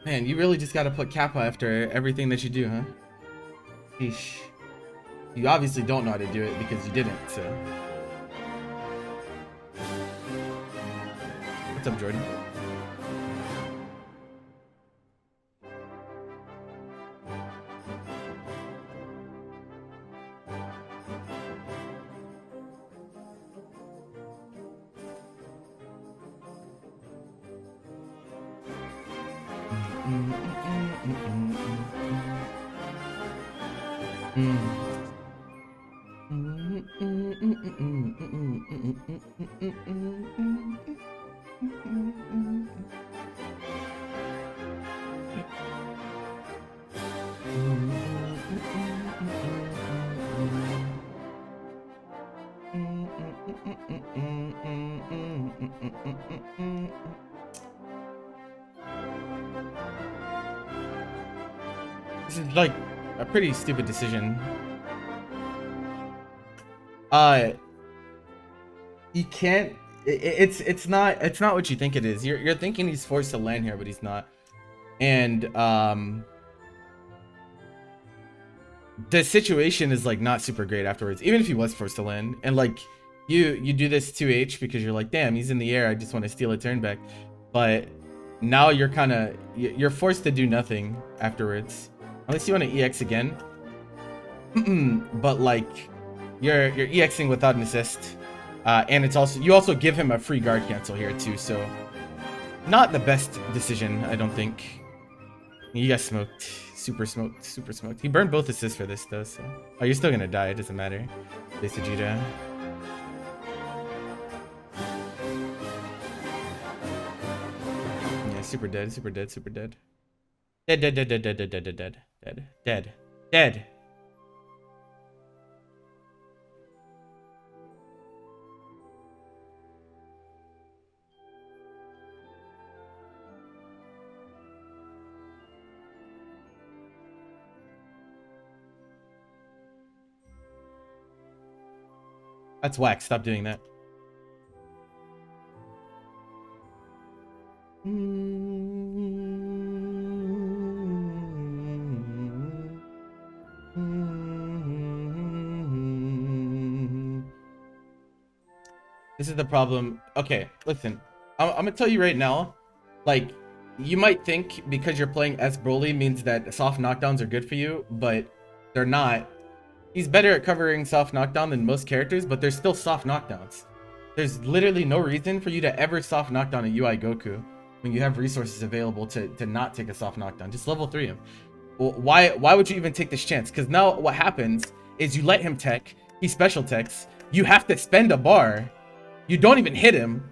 Man, you really just gotta put kappa after everything that you do, huh? Eesh. You obviously don't know how to do it because you didn't, so. What's up, Jordan? This is like a pretty stupid decision. You can't. It's not what you think it is. You're thinking he's forced to land here, but he's not. And the situation is like not super great afterwards. Even if he was forced to land, and like you do this 2H because you're like, damn, he's in the air. I just want to steal a turn back. But now you're forced to do nothing afterwards. Unless you want to EX again. But like you're EXing without an assist. And it's also, you also give him a free guard cancel here too, so not the best decision, I don't think. You got smoked. Super smoked, super smoked. He burned both assists for this though, so. Oh, you're still gonna die, it doesn't matter. Face Vegeta. Yeah, super dead, super dead, super dead. Dead, dead, dead, dead, dead, dead, dead, dead, dead, dead, dead, dead. That's whack. Stop doing that. This is the problem. Okay, listen. I'm gonna tell you right now. Like, you might think because you're playing S Broly means that soft knockdowns are good for you, but they're not. He's better at covering soft knockdown than most characters, but there's still soft knockdowns. There's literally no reason for you to ever soft knockdown a UI Goku when you have resources available to not take a soft knockdown. Just level 3 him. Well, why would you even take this chance? Because now what happens is you let him tech, he special techs, you have to spend a bar, you don't even hit him,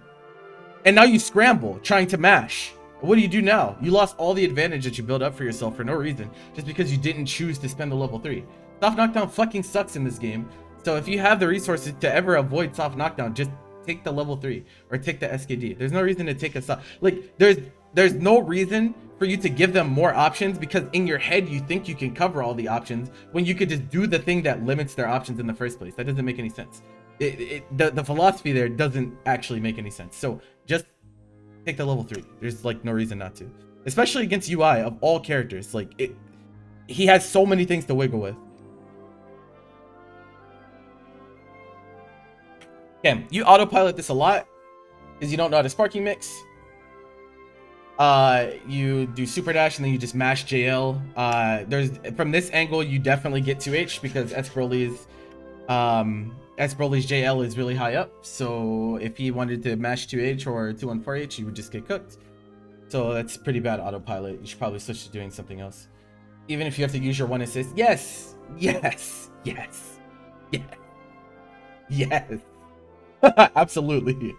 and now you scramble trying to mash. What do you do now? You lost all the advantage that you built up for yourself for no reason, just because you didn't choose to spend the level 3. Soft knockdown fucking sucks in this game. So if you have the resources to ever avoid soft knockdown, just take the level 3 or take the SKD. There's no reason to take a soft, like there's no reason for you to give them more options, because in your head you think you can cover all the options when you could just do the thing that limits their options in the first place. That doesn't make any sense. The philosophy there doesn't actually make any sense. So just take the level 3. There's like no reason not to, especially against UI of all characters. Like he has so many things to wiggle with. Okay, you autopilot this a lot because you don't know how to sparking mix. You do super dash and then you just mash JL. There's, from this angle you definitely get 2H because S Broly's JL is really high up. So if he wanted to mash 2H or 214H, he would just get cooked. So that's pretty bad autopilot. You should probably switch to doing something else. Even if you have to use your one assist. Yes, yes, yes, yes, yes. Absolutely.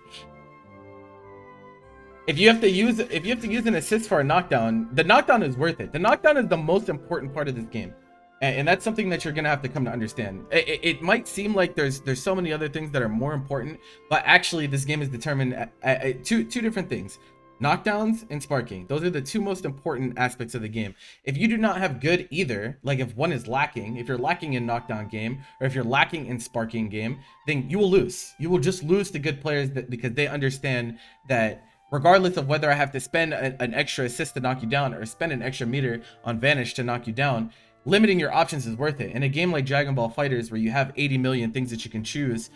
If you have to use an assist for a knockdown, the knockdown is worth it. The knockdown is the most important part of this game, and that's something that you're gonna have to come to understand. It might seem like there's so many other things that are more important, but actually this game is determined at two different things: knockdowns and sparking. Those are the two most important aspects of the game. If you do not have good either, like if one is lacking, if you're lacking in knockdown game, or if you're lacking in sparking game, then you will lose. You will just lose to good players because they understand that regardless of whether I have to spend an extra assist to knock you down or spend an extra meter on vanish to knock you down. Limiting your options is worth it. In a game like Dragon Ball FighterZ, where you have 80 million things that you can choose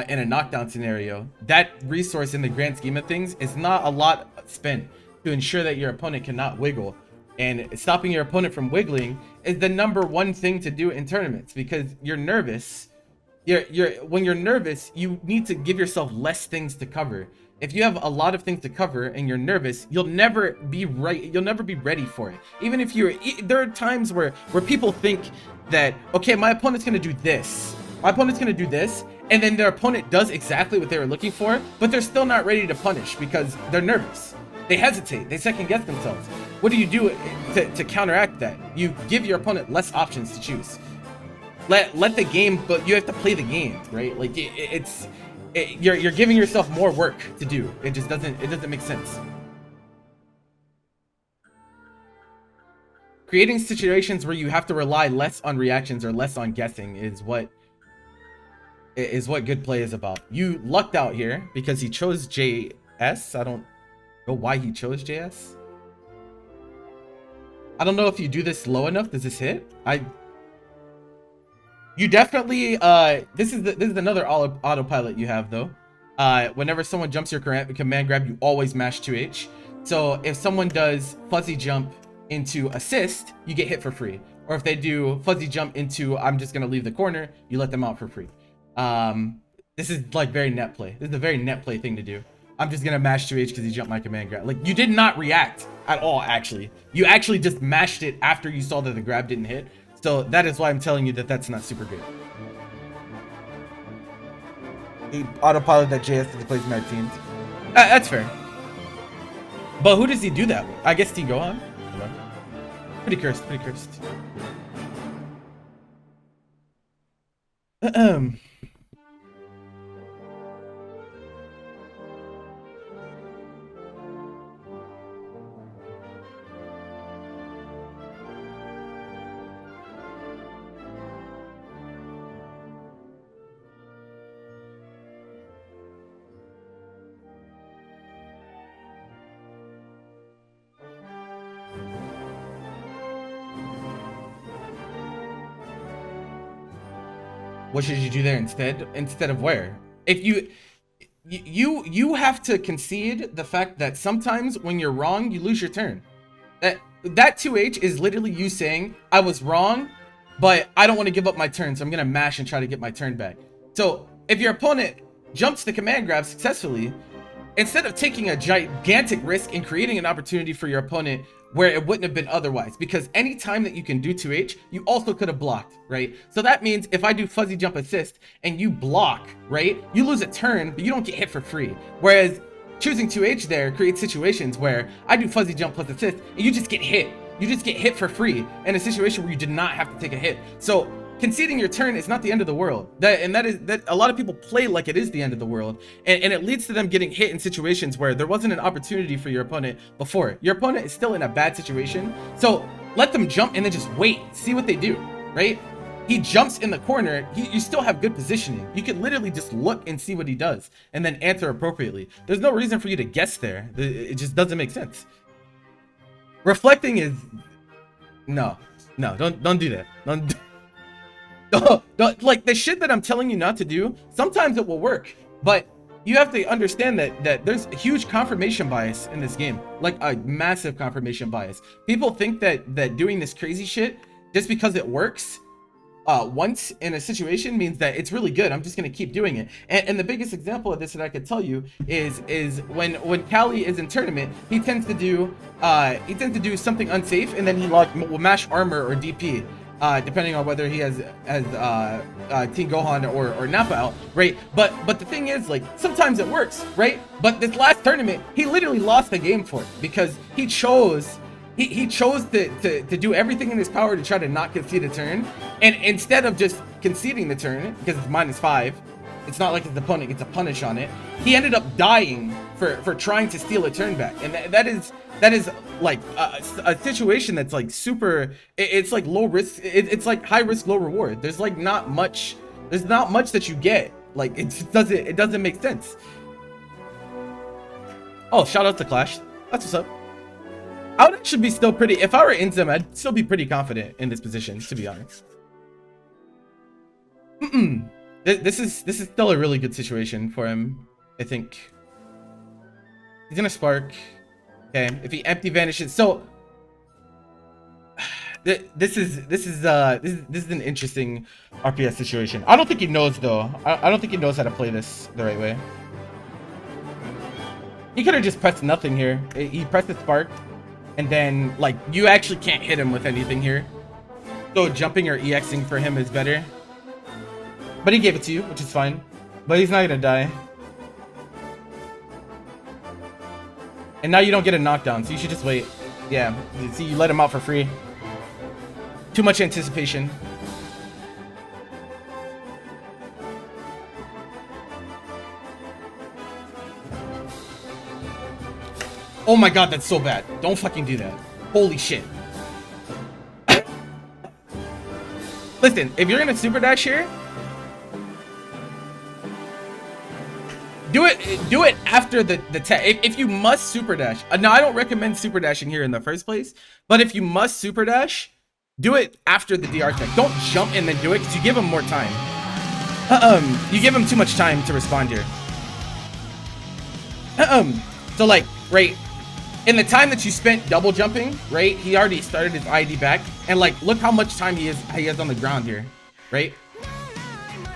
in a knockdown scenario, that resource in the grand scheme of things is not a lot spent to ensure that your opponent cannot wiggle. And stopping your opponent from wiggling is the #1 thing to do in tournaments, because you're nervous. When you're nervous, you need to give yourself less things to cover. If you have a lot of things to cover and you're nervous, you'll never be ready for it. Even if there are times where people think that, okay, my opponent's gonna do this, and then their opponent does exactly what they were looking for, but they're still not ready to punish because they're nervous. They hesitate, they second guess themselves. What do you do to counteract that? You give your opponent less options to choose. Let the game, but you have to play the game, right? Like you're giving yourself more work to do. It doesn't make sense. Creating situations where you have to rely less on reactions or less on guessing is what good play is about. You lucked out here because he chose JS. I don't know why he chose JS. I don't know if you do this low enough, does this hit? You definitely this is another autopilot you have though. Whenever someone jumps your command grab, you always mash 2H. So if someone does fuzzy jump into assist, you get hit for free. Or if they do fuzzy jump into I'm just gonna leave the corner, you let them out for free. This is like very net play. This is a very net play thing to do. I'm just gonna mash 2H because he jumped my command grab. Like, you did not react at all, actually. You actually just mashed it after you saw that the grab didn't hit. So that is why I'm telling you that that's not super good. He autopilot that JS to the plays my teams. That's fair. But who does he do that with? I guess Team Gohan. Pretty cursed, pretty cursed. What should you do there instead? Instead of where? If you have to concede the fact that sometimes when you're wrong, you lose your turn. That 2H is literally you saying, I was wrong, but I don't want to give up my turn, so I'm gonna mash and try to get my turn back. So if your opponent jumps the command grab successfully, instead of taking a gigantic risk and creating an opportunity for your opponent where it wouldn't have been otherwise, because any time that you can do 2H, you also could have blocked, right? So that means if I do fuzzy jump assist and you block, right, you lose a turn, but you don't get hit for free. Whereas choosing 2H there creates situations where I do fuzzy jump plus assist and you just get hit. You just get hit for free in a situation where you did not have to take a hit. So conceding your turn is not the end of the world. That a lot of people play like it is the end of the world, and it leads to them getting hit in situations where there wasn't an opportunity for your opponent before. Your opponent is still in a bad situation, so let them jump and then just wait, see what they do, right? He jumps in the corner, you still have good positioning. You can literally just look and see what he does and then answer appropriately. There's no reason for you to guess there. It just doesn't make sense. Reflecting is no, don't do that. Don't, like the shit that I'm telling you not to do, sometimes it will work, but you have to understand that there's a huge confirmation bias in this game, like a massive confirmation bias. People think that doing this crazy shit just because it works once in a situation means that it's really good. I'm just gonna keep doing it. And the biggest example of this that I could tell you is when Cali is in tournament, he tends to do something unsafe, and then he will mash armor or DP. Depending on whether he has Team Gohan or Nappa out, right? But the thing is, like, sometimes it works, right? But this last tournament, he literally lost the game for it because he chose to do everything in his power to try to not concede a turn, and instead of just conceding the turn because it's -5, it's not like his opponent gets a punish on it. He ended up dying for trying to steal a turn back, and that is like a situation that's like super. It's like low risk. It's like high risk, low reward. There's like not much. There's not much that you get. Like it doesn't make sense. Oh, shout out to Clash. That's what's up. I would actually be still pretty, if I were in Zim, I'd still be pretty confident in this position, to be honest. This is still a really good situation for him, I think. He's gonna spark. Okay, if he empty vanishes, so this is an interesting RPS situation. I don't think he knows though. I don't think he knows how to play this the right way. He could have just pressed nothing here. He pressed the spark, and then like you actually can't hit him with anything here. So jumping or EXing for him is better. But he gave it to you, which is fine. But he's not gonna die. And now you don't get a knockdown, so you should just wait. Yeah, see, you let him out for free. Too much anticipation. Oh my god, that's so bad. Don't fucking do that. Holy shit. Listen, if you're gonna super dash here, do it after the tech. If you must super dash. Now, I don't recommend super dashing here in the first place, but if you must super dash, do it after the DR tech. Don't jump and then do it, because you give him more time. You give him too much time to respond here. So like, right, in the time that you spent double jumping, right, he already started his ID back, and like, look how much time he has on the ground here, right?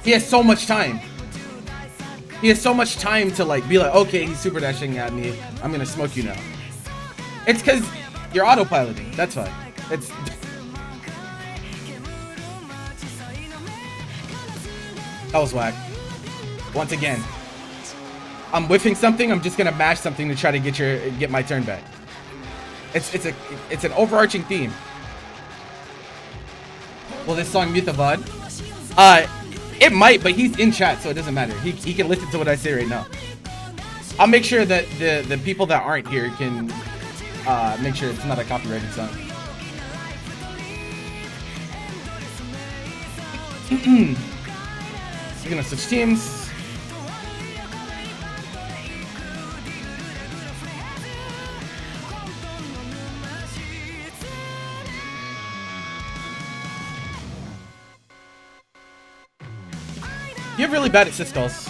He has so much time. He has so much time to like be like, okay, he's super dashing at me, I'm gonna smoke you now. It's because you're autopiloting. That's why. It's that was whack. Once again, I'm whiffing something. I'm just gonna mash something to try to get my turn back. It's an overarching theme. Will this song mute the VOD? It might, but he's in chat, so it doesn't matter. He can listen to what I say right now. I'll make sure that the people that aren't here can make sure it's not a copyrighted song. We're gonna switch teams. You have really bad assist calls.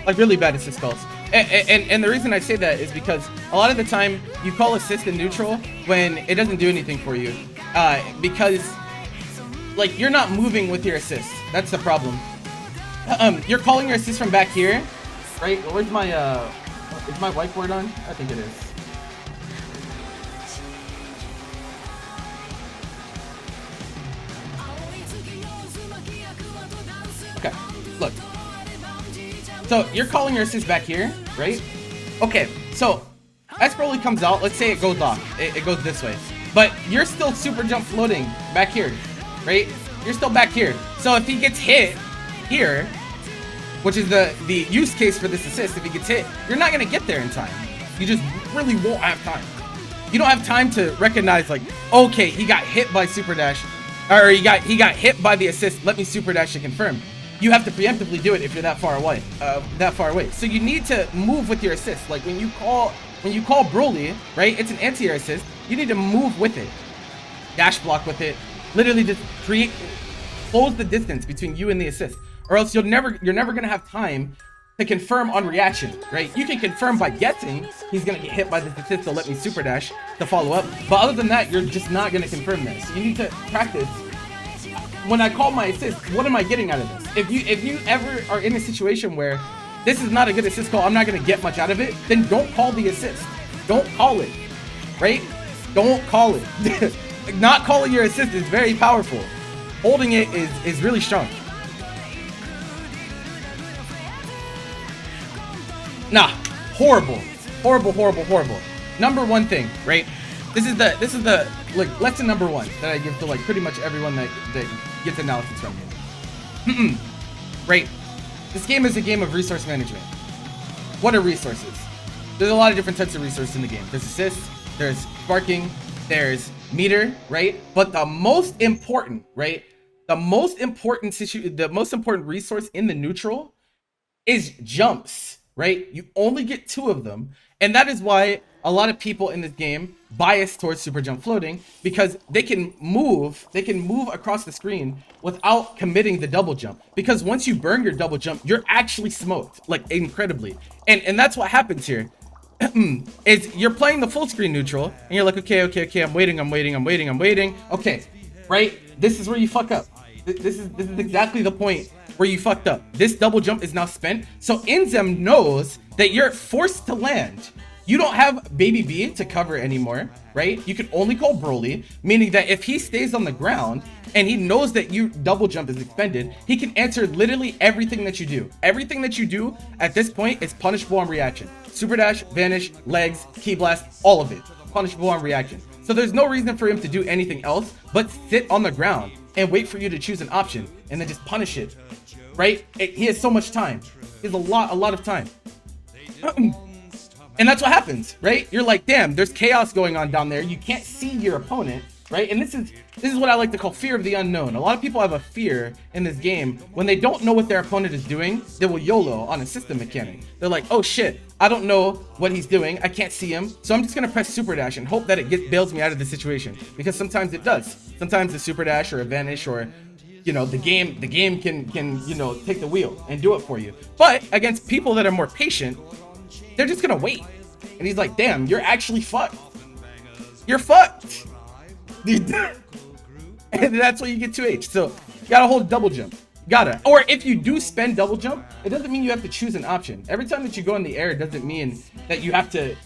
Like really bad assist calls. And the reason I say that is because a lot of the time you call assist in neutral when it doesn't do anything for you. Because like you're not moving with your assist. That's the problem. You're calling your assist from back here, right? Where's my is my whiteboard on? I think it is. Okay, look. So you're calling your assist back here, right? Okay, so as Broly comes out, let's say it goes off. It goes this way. But you're still super jump floating back here, right? You're still back here. So if he gets hit here, which is the use case for this assist, if he gets hit, you're not gonna get there in time. You just really won't have time. You don't have time to recognize like, okay, he got hit by super dash, or he got hit by the assist. Let me super dash to confirm. You have to preemptively do it if you're that far away. So you need to move with your assist. Like when you call Broly, right? It's an anti-air assist. You need to move with it, dash block with it. Literally just close the distance between you and the assist, or else you're never gonna have time to confirm on reaction, right? You can confirm by guessing he's gonna get hit by the assist, so let me super dash to follow up. But other than that, you're just not gonna confirm this. You need to practice. When I call my assist, what am I getting out of this? If you ever are in a situation where this is not a good assist call, I'm not gonna get much out of it, then don't call the assist. Don't call it, right? Don't call it. Not calling your assist is very powerful. Holding it is really strong. Nah, horrible. Number one thing, right? This is the like lesson number one that I give to like pretty much everyone that gets analysis from me. Right? This game is a game of resource management. What are resources? There's a lot of different types of resources in the game. There's assist, there's sparking, there's meter, right? But the most important, right? The most important resource in the neutral is jumps. right? You only get 2 of them. And that is why a lot of people in this game bias towards super jump floating, because they can move across the screen without committing the double jump. Because once you burn your double jump, you're actually smoked, like incredibly. And that's what happens here. Is you're playing the full screen neutral and you're like, okay, I'm waiting. Okay, right? This is where you fuck up. This is exactly the point where you fucked up. This double jump is now spent. So Inzem knows that you're forced to land. You don't have Baby B to cover anymore, right? You can only call Broly, meaning that if he stays on the ground and he knows that you double jump is expended, he can answer literally everything that you do. Everything that you do at this point is punishable on reaction. Super dash, vanish, legs, key blast, all of it punishable on reaction. So there's no reason for him to do anything else but sit on the ground and wait for you to choose an option and then just punish it, right? He has so much time. He has a lot of time. And that's what happens, right? You're like, damn, there's chaos going on down there. You can't see your opponent, right? And this is what I like to call fear of the unknown. A lot of people have a fear in this game when they don't know what their opponent is doing. They will YOLO on a system mechanic. They're like, oh shit, I don't know what he's doing. I can't see him, so I'm just gonna press super dash and hope that it bails me out of the situation. Because sometimes it does. Sometimes a super dash or a vanish or, you know, the game can you know, take the wheel and do it for you. But against people that are more patient, they're just gonna wait. And he's like, damn, you're actually fucked. You're fucked. And that's why you get 2H. So you gotta hold double jump. Gotta. Or if you do spend double jump, it doesn't mean you have to choose an option. Every time that you go in the air, it doesn't mean that you have to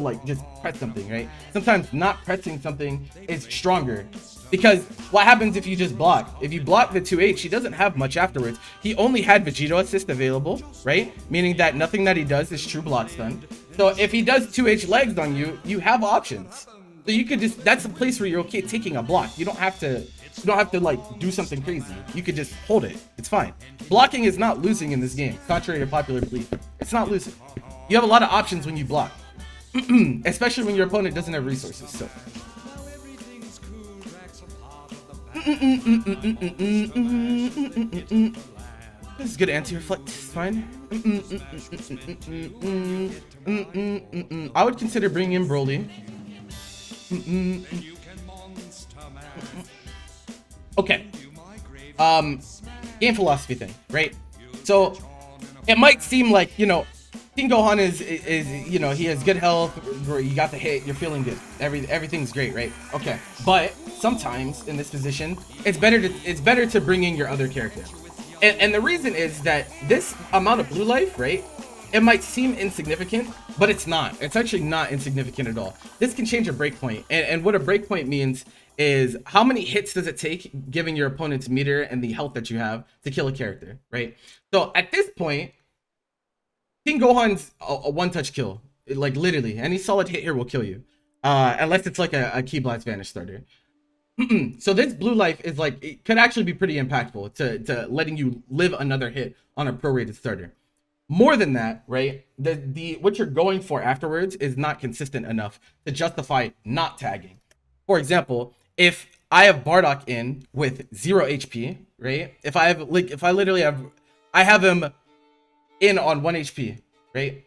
like just press something, right? Sometimes not pressing something is stronger. Because what happens if you just block? If you block the 2H, he doesn't have much afterwards. He only had Vegito assist available, right? Meaning that nothing that he does is true block stun. So if he does 2H legs on you, you have options. So you could just, that's a place where you're okay taking a block. You don't have to like do something crazy. You could just hold it. It's fine. Blocking is not losing in this game, contrary to popular belief. It's not losing. You have a lot of options when you block, especially when your opponent doesn't have resources. So. This is good anti-reflect. It's fine. I would consider bringing in Broly. Okay. Game philosophy thing, right? So it might seem like, you know, King Gohan is you know, he has good health, you got the hit, you're feeling good, everything's great, right? Okay, but sometimes in this position, it's better to bring in your other character, and the reason is that this amount of blue life, right? It might seem insignificant, but it's not. It's actually not insignificant at all. This can change a breakpoint, and what a breakpoint means is how many hits does it take, given your opponent's meter and the health that you have, to kill a character, right? So at this point, King Gohan's a one-touch kill. Like literally, any solid hit here will kill you, unless it's like a Key Blast Vanish starter. So this blue life is like, it could actually be pretty impactful to letting you live another hit on a prorated starter. More than that, right? The what you're going for afterwards is not consistent enough to justify not tagging. For example, if I have Bardock in with 0 HP, right? If I have him in on 1 HP, right?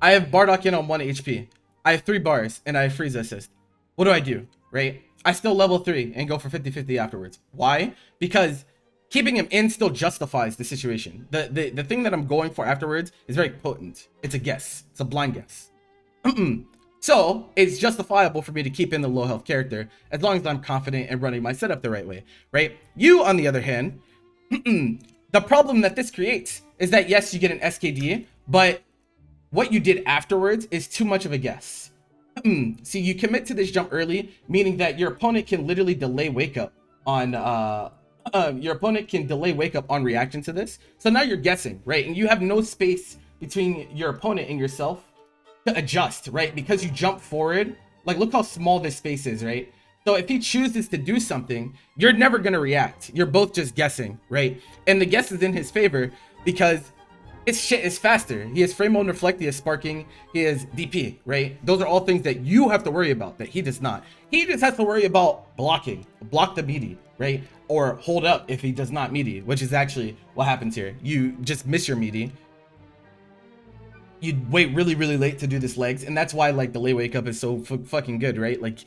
I have Bardock in on 1 HP. I have 3 bars and I have Frieza assist. What do? Right? I still level 3 and go for 50-50 afterwards. Why? Because keeping him in still justifies the situation. The thing that I'm going for afterwards is very potent. It's a guess. It's a blind guess. So it's justifiable for me to keep in the low health character as long as I'm confident in running my setup the right way, right? You, on the other hand, the problem that this creates is that yes, you get an SKD, but what you did afterwards is too much of a guess. See, you commit to this jump early, meaning that your opponent can literally delay wake up on reaction to this. So now you're guessing, right? And you have no space between your opponent and yourself to adjust, right? Because you jump forward. Like, look how small this space is, right? So if he chooses to do something, you're never gonna react. You're both just guessing, right? And the guess is in his favor because His shit is faster. He has frame mode reflect, he has sparking, he has DP, right? Those are all things that you have to worry about that he does not. He just has to worry about blocking, block the meaty, right? Or hold up if he does not meaty, which is actually what happens here. You just miss your meaty. You wait really late to do this legs, and that's why like the late wake up is so fucking good, right? Like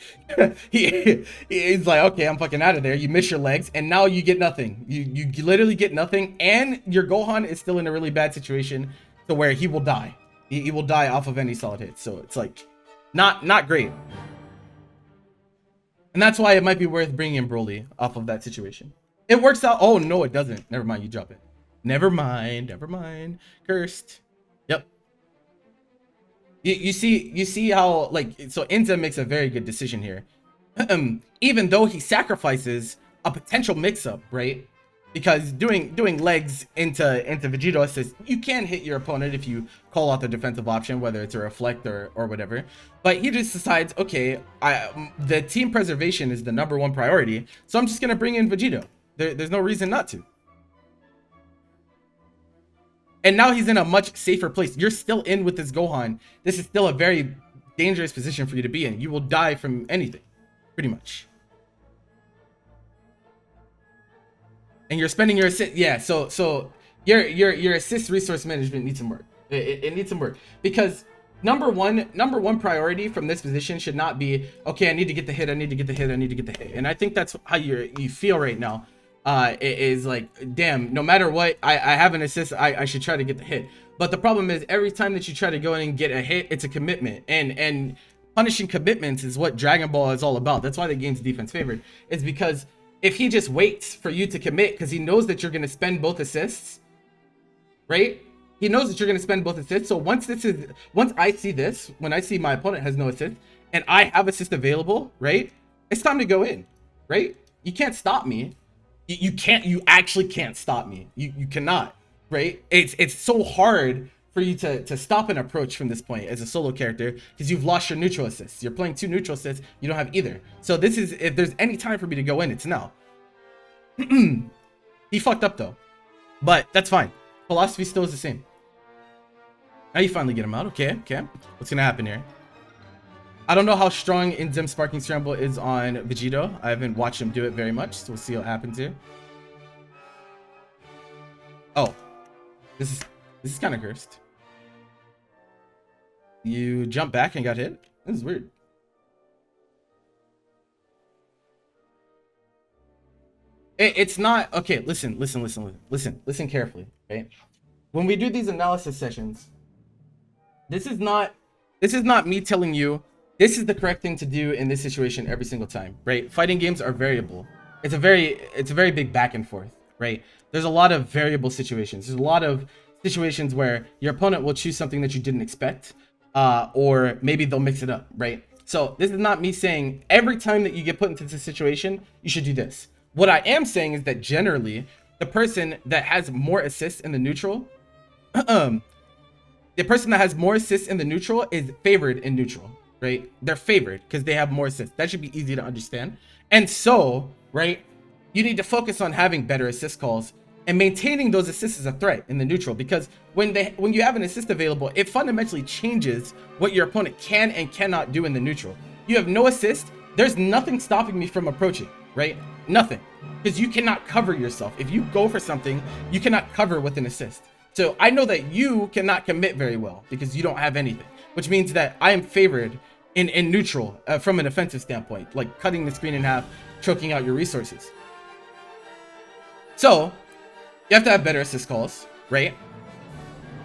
he's like, okay, I'm fucking out of there. You miss your legs, and now you get nothing. You literally get nothing, and your Gohan is still in a really bad situation to where he will die. He will die off of any solid hit. So it's like not great, and that's why it might be worth bringing in Broly off of that situation. It works out. Oh no, it doesn't. Never mind. You drop it. Never mind. Cursed. Yep. You see how like so Enza makes a very good decision here. Even though he sacrifices a potential mix-up, right? Because doing legs into Vegito assist, you can hit your opponent if you call out the defensive option, whether it's a reflect or whatever. But he just decides, okay, the team preservation is the #1 priority, so I'm just gonna bring in Vegito. There's no reason not to. And now he's in a much safer place. You're still in with this Gohan. This is still a very dangerous position for you to be in. You will die from anything, pretty much. And you're spending your assist. Yeah, so your assist resource management needs some work. It needs some work because number one priority from this position should not be, okay, I need to get the hit. And I think that's how you feel right now. It is like, damn, no matter what, I have an assist, I should try to get the hit. But the problem is every time that you try to go in and get a hit, it's a commitment, and punishing commitments is what Dragon Ball is all about. That's why the game's defense favored, is because if he just waits for you to commit because he knows that you're going to spend both assists, right? He knows that you're going to spend both assists. So once I see this, when I see my opponent has no assist and I have assist available, right? It's time to go in, right? You can't stop me. You actually can't stop me. You cannot, right? It's so hard for you to stop an approach from this point as a solo character because you've lost your neutral assists. You're playing 2 neutral assists, you don't have either. So this is, if there's any time for me to go in, it's now. He fucked up though, but that's fine. Philosophy still is the same. Now you finally get him out. Okay. What's gonna happen here? I don't know how strong Inzem Sparking Scramble is on Vegito. I haven't watched him do it very much, so we'll see what happens here. Oh, this is kind of cursed. You jump back and got hit? This is weird. It's not okay. Listen carefully, right? When we do these analysis sessions, this is not me telling you this is the correct thing to do in this situation every single time, right? Fighting games are variable. It's a very big back and forth, right? There's a lot of variable situations. There's a lot of situations where your opponent will choose something that you didn't expect, or maybe they'll mix it up, right? So this is not me saying every time that you get put into this situation, you should do this. What I am saying is that generally, the person that has more assists in the neutral, the person that has more assists in the neutral is favored in neutral, right? They're favored because they have more assists. That should be easy to understand. And so, right, you need to focus on having better assist calls and maintaining those assists as a threat in the neutral, because when you have an assist available, it fundamentally changes what your opponent can and cannot do in the neutral. You have no assist, there's nothing stopping me from approaching, right? Nothing, because you cannot cover yourself. If you go for something, you cannot cover with an assist. So I know that you cannot commit very well because you don't have anything, which means that I am favored in neutral from an offensive standpoint, like cutting the screen in half, choking out your resources. So you have to have better assist calls, right?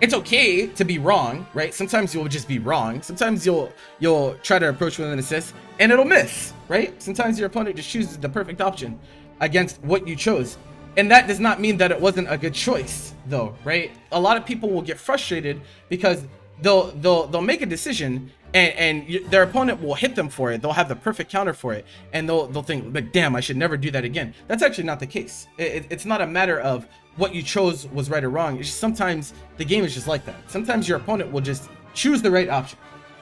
It's okay to be wrong, right? Sometimes you'll just be wrong. Sometimes you'll try to approach with an assist and it'll miss, right? Sometimes your opponent just chooses the perfect option against what you chose. And that does not mean that it wasn't a good choice though, right? A lot of people will get frustrated because they'll make a decision and their opponent will hit them for it. They'll have the perfect counter for it, and they'll think, like, damn, I should never do that again. That's actually not the case. It's not a matter of what you chose was right or wrong. It's just sometimes the game is just like that. Sometimes your opponent will just choose the right option,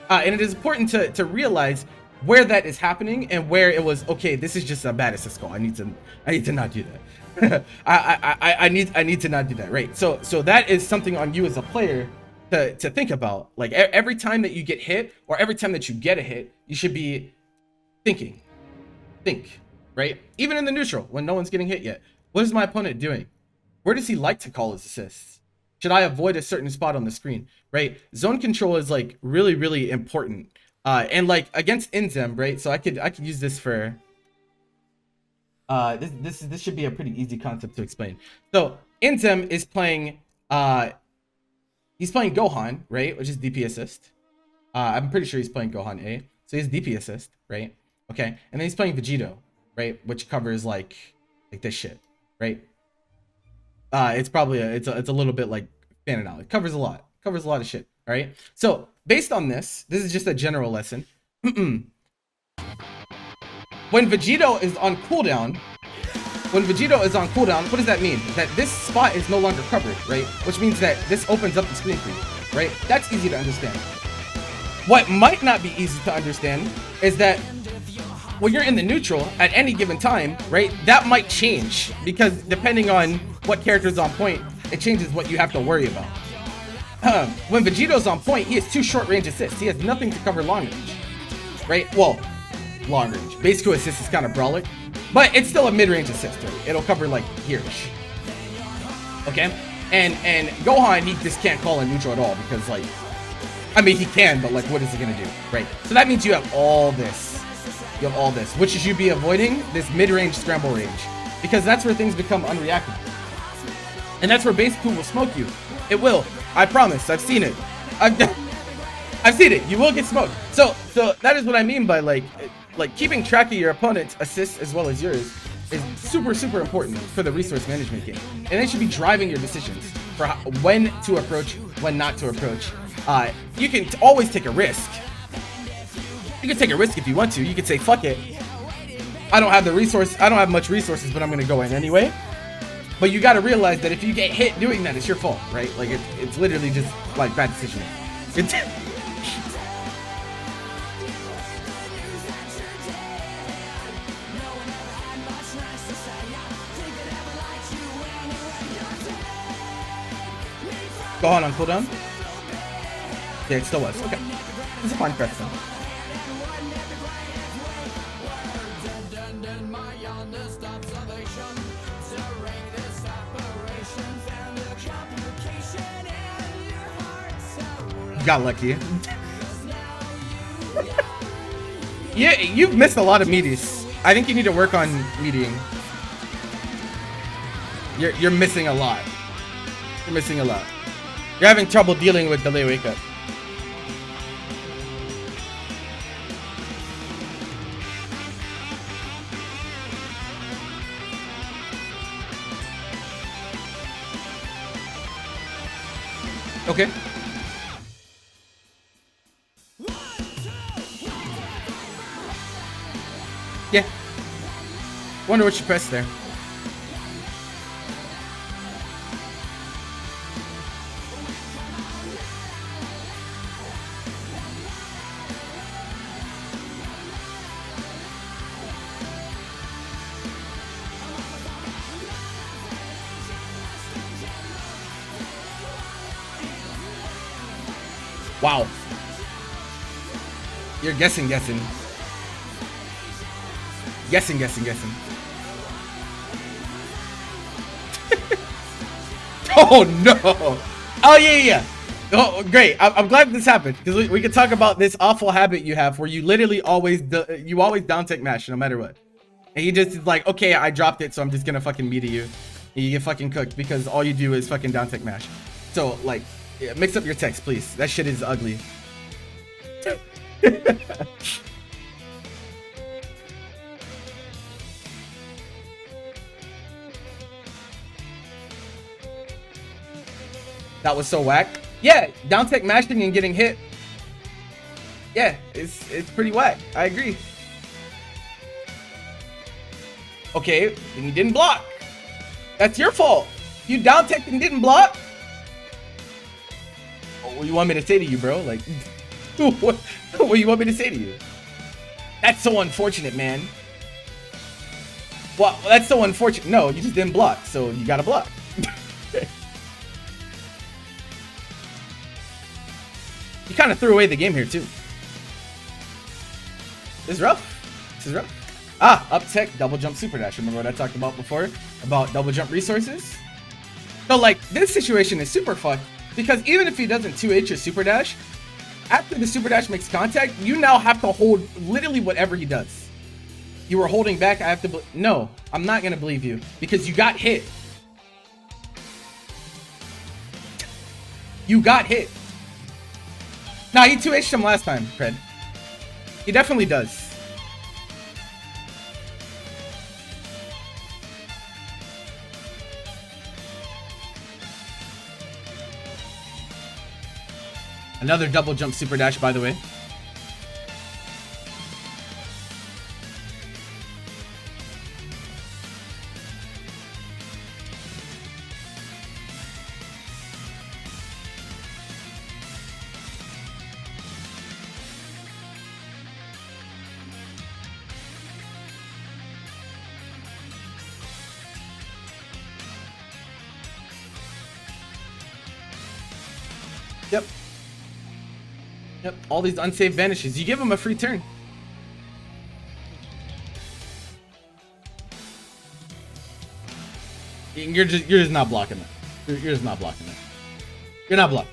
and it is important to realize where that is happening and where it was, okay, this is just a bad assist call. I need to not do that. I need to not do that, right? So that is something on you as a player to think about. Like every time that you get hit or every time that you get a hit, you should be thinking. Think, right? Even in the neutral when no one's getting hit yet. What is my opponent doing? Where does he like to call his assists? Should I avoid a certain spot on the screen, right? Zone control is like really, really important. And like against Inzem, right? So I could use this for this should be a pretty easy concept to explain. So Inzem is playing he's playing Gohan, right? Which is DP assist. I'm pretty sure he's playing Gohan A. So he's DP assist, right? Okay. And then he's playing Vegito, right? Which covers like this shit, right? It's probably it's a little bit like fanning out. It covers a lot. Covers a lot of shit. All right. So based on this is just a general lesson. When Vegito is on cooldown, what does that mean? That this spot is no longer covered, right? Which means that this opens up the screen for you, right? That's easy to understand. What might not be easy to understand is that when you're in the neutral at any given time, right, that might change because depending on what character's on point, it changes what you have to worry about. When Vegito's on point, he has 2 short range assists. He has nothing to cover long range, right? Well, long range. Base Q assist is kind of brawlic, but it's still a mid-range assist, right? It'll cover like here-ish. Okay? And Gohan, he just can't call in neutral at all because like, I mean, he can, but like, what is he gonna do, right? So that means you have all this. You have all this, which is you be avoiding this mid-range scramble range because that's where things become unreactable. And that's where base Q will smoke you. It will. I promise. I've seen it. I've seen it. You will get smoked. So that is what I mean by like keeping track of your opponent's assists as well as yours is super, super important for the resource management game. And it should be driving your decisions for when to approach, when not to approach. You can always take a risk. You can take a risk if you want to. You can say, fuck it. I don't have much resources, but I'm going to go in anyway. But you got to realize that if you get hit doing that, it's your fault, right? Like, it's literally just, like, bad decision. Gohan on cooldown? Yeah, it still was. Okay. It's a fine question. Got lucky. Yeah, you've missed a lot of meaties. I think you need to work on meeting. You're missing a lot. You're missing a lot. You're having trouble dealing with delay wake up. Okay. Yeah. Wonder what you pressed there. Wow. You're guessing. Guessing. Oh no. Oh yeah. Oh great. I'm glad this happened because we can talk about this awful habit you have where you literally always down tick mash no matter what. And you just is like, okay, I dropped it, so I'm just gonna fucking meet you. And you get fucking cooked because all you do is fucking down tick mash. So like, yeah, mix up your text, please. That shit is ugly. That was so whack. Yeah, down tech mashing and getting hit. Yeah, it's pretty whack. I agree. Okay, and you didn't block. That's your fault. You down tech and didn't block. What do you want me to say to you, bro? Like, what do you want me to say to you? That's so unfortunate, man. Well, that's so unfortunate. No, you just didn't block, so you gotta block. You kind of threw away the game here too. This is rough. This is rough. Ah, up tech, double jump, super dash. Remember what I talked about before? About double jump resources? So like, this situation is super fucked because even if he doesn't 2H your super dash, after the super dash makes contact, you now have to hold literally whatever he does. You were holding back, I have to no, I'm not gonna believe you because you got hit. You got hit. Nah, he 2H'd him last time, Fred. He definitely does. Another double jump super dash, by the way. Yep. Yep, all these unsaved vanishes. You give him a free turn. You're just not blocking that. You're just not blocking that. You're not blocking.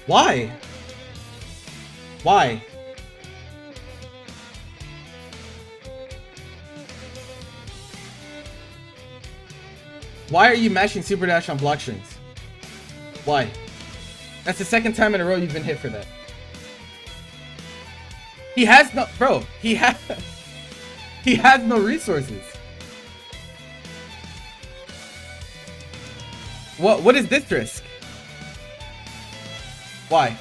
Why? Why? Why are you mashing super dash on block strings? Why? That's the second time in a row you've been hit for that. He has no, bro. He has no resources. What is this risk? Why?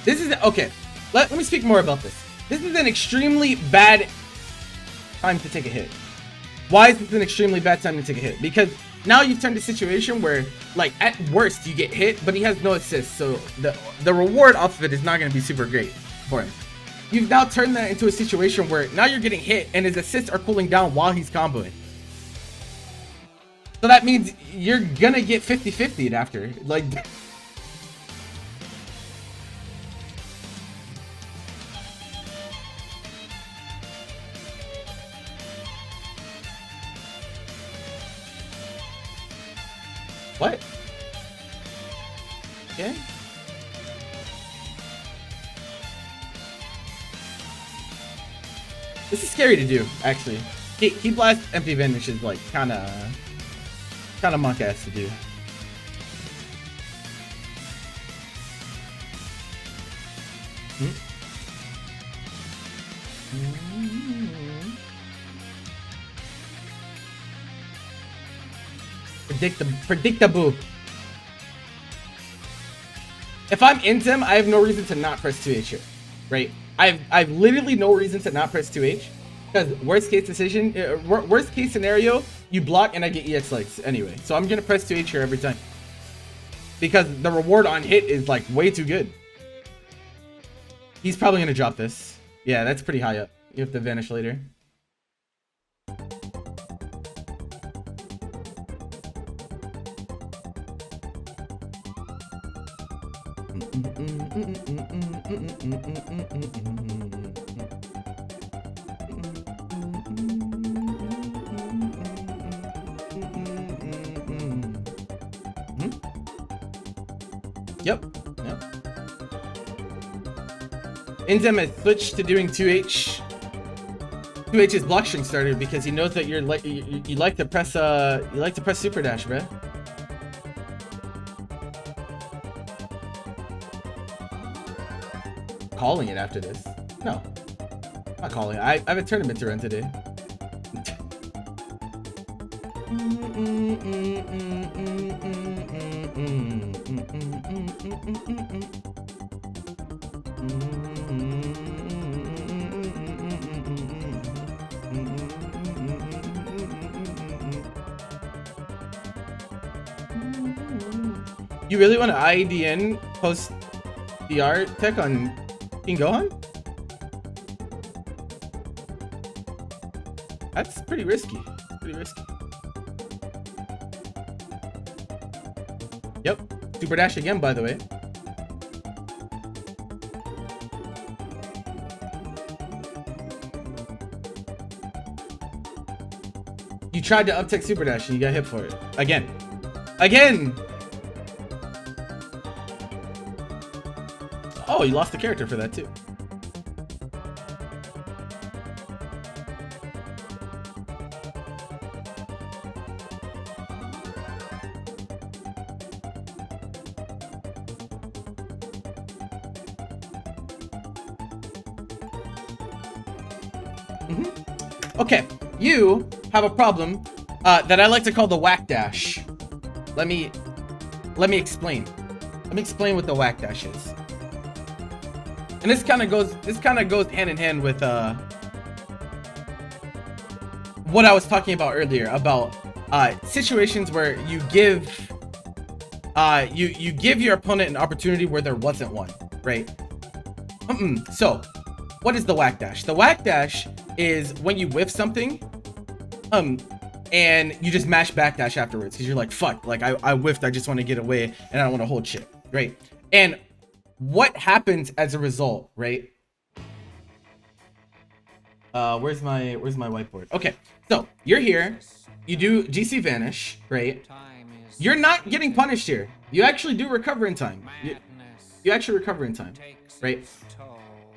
This is okay. Let me speak more about this. This is an extremely bad time to take a hit. Why is this an extremely bad time to take a hit? Because now you've turned a situation where, like, at worst you get hit, but he has no assist, so the reward off of it is not going to be super great for him. You've now turned that into a situation where now you're getting hit and his assists are cooling down while he's comboing. So that means you're gonna get 50-50'd after. Like, what? Okay. This is scary to do, actually. He blast empty vanish is like kind of monk ass to do. Predictable. If I'm into him, I have no reason to not press 2H here, right? I've literally no reason to not press 2H because worst case scenario, you block and I get EX likes anyway. So I'm gonna press 2H here every time because the reward on hit is like way too good. He's probably gonna drop this. Yeah, that's pretty high up. You have to vanish later. Yep. Inzem has switched to doing 2H. 2H is block string starter because he knows that you like to press super dash, bruh. Calling it after this. No. I'm not calling it. I have a tournament to run today. You really want to IEDN post DR tech on King Gohan? That's pretty risky. Pretty risky. Yep. Super dash again, by the way. You tried to uptick super dash and you got hit for it. Again. Again! Oh, you lost the character for that too. Okay, you have a problem that I like to call the whack dash. Let me explain. Let me explain what the whack dash is. And this kind of goes hand in hand with what I was talking about earlier about situations where you give you give your opponent an opportunity where there wasn't one, right? So, what is the whack dash? The whack dash is when you whiff something, and you just mash backdash afterwards because you're like, fuck, like I whiffed, I just want to get away and I don't want to hold shit, right? And what happens as a result, right? Where's my whiteboard? Okay, so you're here, you do GC vanish, right? You're not getting punished here. You actually do recover in time. You actually recover in time, right?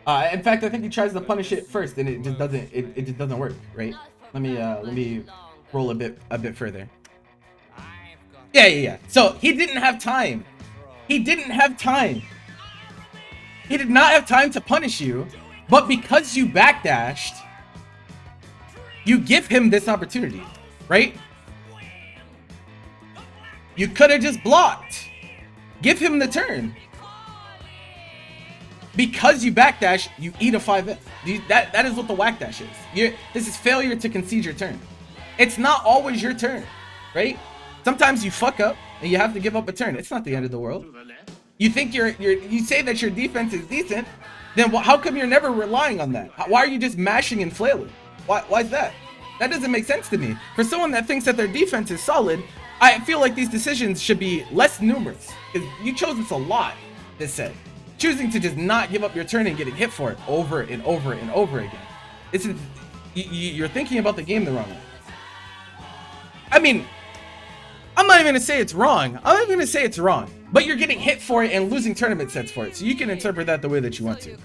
In fact, I think he tries to punish it first, and it just doesn't. It just doesn't work, right? Let me roll a bit further. Yeah. So he didn't have time. He didn't have time. He did not have time to punish you, but because you backdashed, you give him this opportunity, right? You could have just blocked. Give him the turn. Because you backdash, you eat a 5F. That is what the whack dash is. This is failure to concede your turn. It's not always your turn, right? Sometimes you fuck up and you have to give up a turn. It's not the end of the world. You think you say that your defense is decent, then how come you're never relying on that? Why are you just mashing and flailing? Why is that? That doesn't make sense to me. For someone that thinks that their defense is solid, I feel like these decisions should be less numerous. Because you chose this a lot this set. Choosing to just not give up your turn and getting hit for it over and over and over again. You're thinking about the game the wrong way. I mean, I'm not even gonna say it's wrong. I'm not even gonna say it's wrong. But you're getting hit for it and losing tournament sets for it. So you can interpret that the way that you want to.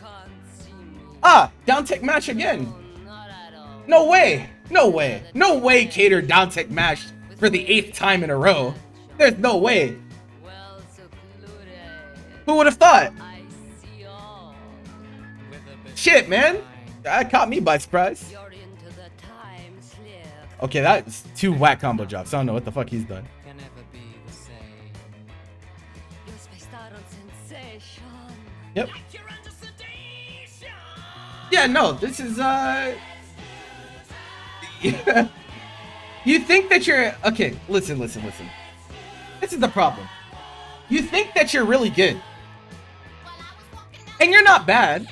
Down tech match again. No way. No way. No way Cater down tech matched for the 8th time in a row. There's no way. Who would have thought? Shit, man. That caught me by surprise. Okay, that's 2 whack combo drops. I don't know what the fuck he's done. Yep. Yeah, no, this is You think that you're okay, listen. This is the problem. You think that you're really good. And you're not bad.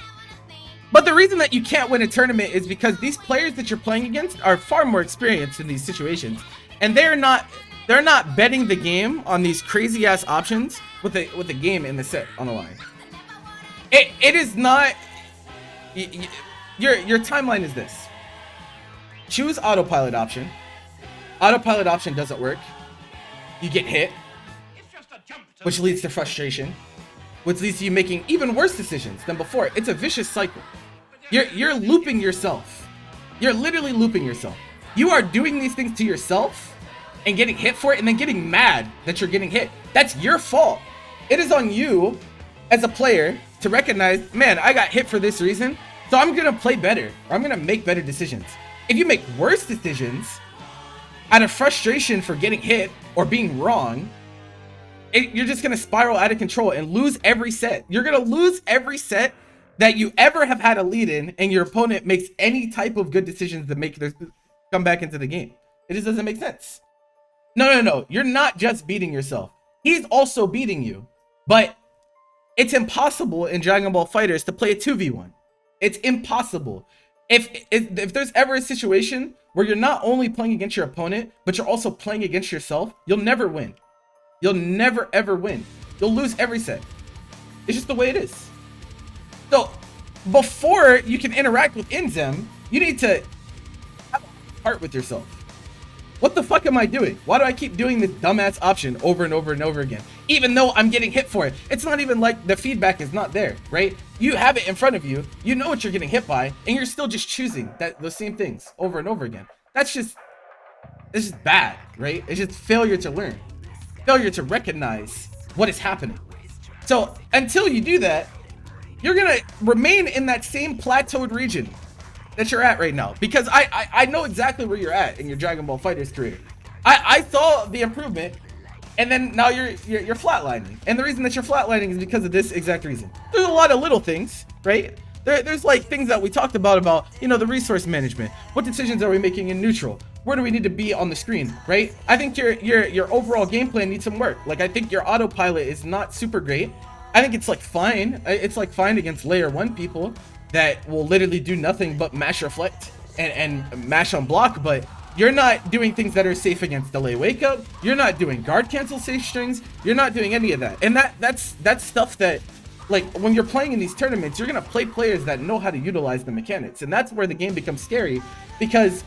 But the reason that you can't win a tournament is because these players that you're playing against are far more experienced in these situations, and they're not betting the game on these crazy ass options with the game in the set on the line. It is not. Your timeline is this: choose autopilot option. Autopilot option doesn't work. You get hit, which leads to frustration, which leads to you making even worse decisions than before. It's a vicious cycle. You're looping yourself. You're literally looping yourself. You are doing these things to yourself and getting hit for it and then getting mad that you're getting hit. That's your fault. It is on you as a player to recognize, man, I got hit for this reason, so I'm gonna play better, or I'm gonna make better decisions. If you make worse decisions out of frustration for getting hit or being wrong, you're just gonna spiral out of control and lose every set. You're gonna lose every set that you ever have had a lead in, and your opponent makes any type of good decisions to make their come back into the game. It just doesn't make sense. No. You're not just beating yourself. He's also beating you, but it's impossible in Dragon Ball FighterZ to play a 2v1. It's impossible. If there's ever a situation where you're not only playing against your opponent, but you're also playing against yourself, you'll never win. You'll never ever win. You'll lose every set. It's just the way it is. So before you can interact with Inzem, you need to have a heart with yourself. What the fuck am I doing? Why do I keep doing this dumbass option over and over and over again? Even though I'm getting hit for it. It's not even like the feedback is not there, right? You have it in front of you. You know what you're getting hit by, and you're still just choosing those same things over and over again. It's just bad, right? It's just failure to learn. Failure to recognize what is happening. So until you do that, you're gonna remain in that same plateaued region that you're at right now, because I know exactly where you're at in your Dragon Ball FighterZ career. I saw the improvement, and then now you're flatlining, and the reason that you're flatlining is because of this exact reason. There's a lot of little things, right? There's like things that we talked about, you know, the resource management. What decisions are we making in neutral? Where do we need to be on the screen, right? I think your overall game plan needs some work. Like, I think your autopilot is not super great. I think it's like fine. It's like fine against layer 1 people that will literally do nothing but mash reflect and mash on block, but you're not doing things that are safe against delay wake up. You're not doing guard cancel safe strings. You're not doing any of that. And that's stuff that, like, when you're playing in these tournaments, you're gonna play players that know how to utilize the mechanics, and that's where the game becomes scary, because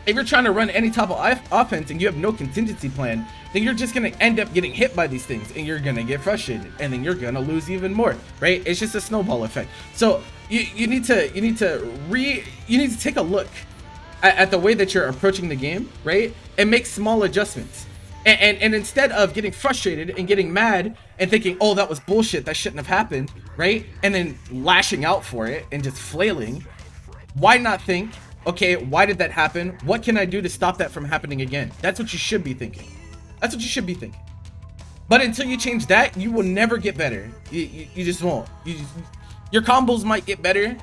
if you're trying to run any type of offense and you have no contingency plan, then you're just gonna end up getting hit by these things, and you're gonna get frustrated, and then you're gonna lose even more, right? It's just a snowball effect. So you need to take a look at the way that you're approaching the game, right? And make small adjustments. And instead of getting frustrated and getting mad and thinking, oh, that was bullshit, that shouldn't have happened, right? And then lashing out for it and just flailing, why not think, okay, why did that happen? What can I do to stop that from happening again? That's what you should be thinking. That's what you should be thinking. But until you change that, you will never get better. You just won't. Your combos might get better.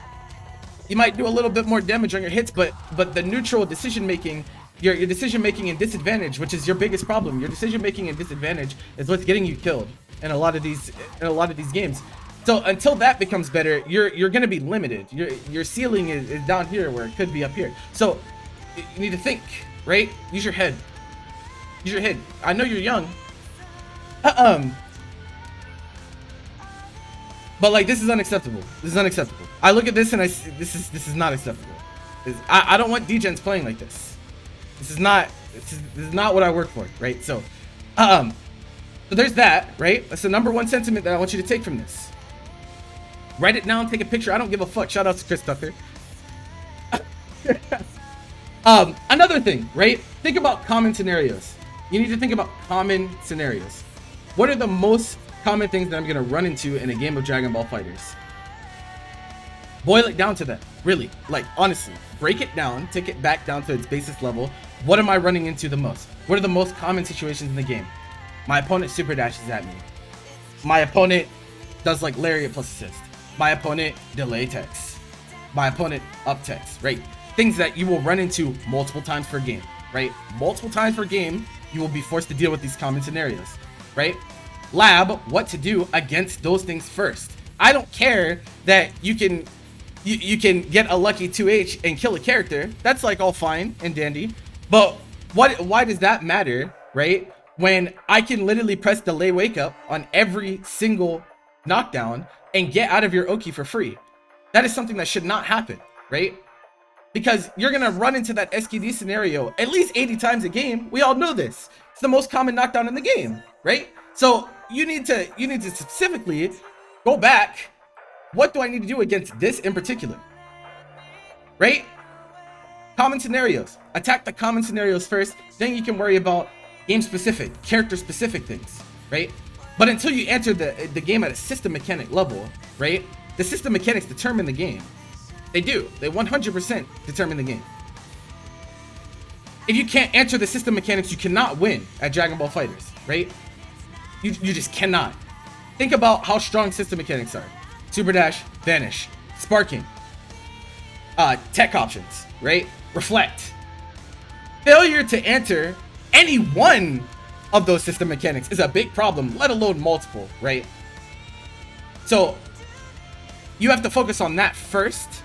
You might do a little bit more damage on your hits, but the neutral decision making, your decision making and disadvantage, which is your biggest problem, your decision making and disadvantage is what's getting you killed in a lot of these games. So until that becomes better, you're gonna be limited. Your ceiling is down here where it could be up here. So you need to think, right? Use your head. Use your head. I know you're young. But like, this is unacceptable. This is unacceptable. I look at this and this is not acceptable. I don't want degens playing like this. This is not what I work for, right? So there's that, right? That's the number one sentiment that I want you to take from this. Write it down, take a picture. I don't give a fuck. Shout out to Chris Tucker. Another thing, right? Think about common scenarios. You need to think about common scenarios. What are the most common things that I'm gonna run into in a game of Dragon Ball FighterZ? Boil it down to that. Really, like, honestly, break it down, take it back down to its basis level. What am I running into the most? What are the most common situations in the game? My opponent super dashes at me. My opponent does like lariat plus assist. My opponent delay text. My opponent up text, right? Things that you will run into multiple times per game, right? Multiple times per game, you will be forced to deal with these common scenarios, right? Lab what to do against those things first. I don't care that you can get a lucky 2H and kill a character. That's like all fine and dandy. But why does that matter, right? When I can literally press delay wake up on every single knockdown and get out of your Oki for free. That is something that should not happen, right? Because you're gonna run into that SKD scenario at least 80 times a game. We all know this. It's the most common knockdown in the game, right? So you need to specifically go back. What do I need to do against this in particular? Right? Common scenarios. Attack the common scenarios first, then you can worry about game specific, character specific things, right? But until you enter the game at a system mechanic level, right? The system mechanics determine the game. They do. They 100% determine the game. If you can't enter the system mechanics, you cannot win at Dragon Ball FighterZ, right? You just cannot. Think about how strong system mechanics are. Super dash, vanish, sparking, tech options, right? Reflect. Failure to enter any one of those system mechanics is a big problem, let alone multiple, right? So you have to focus on that first,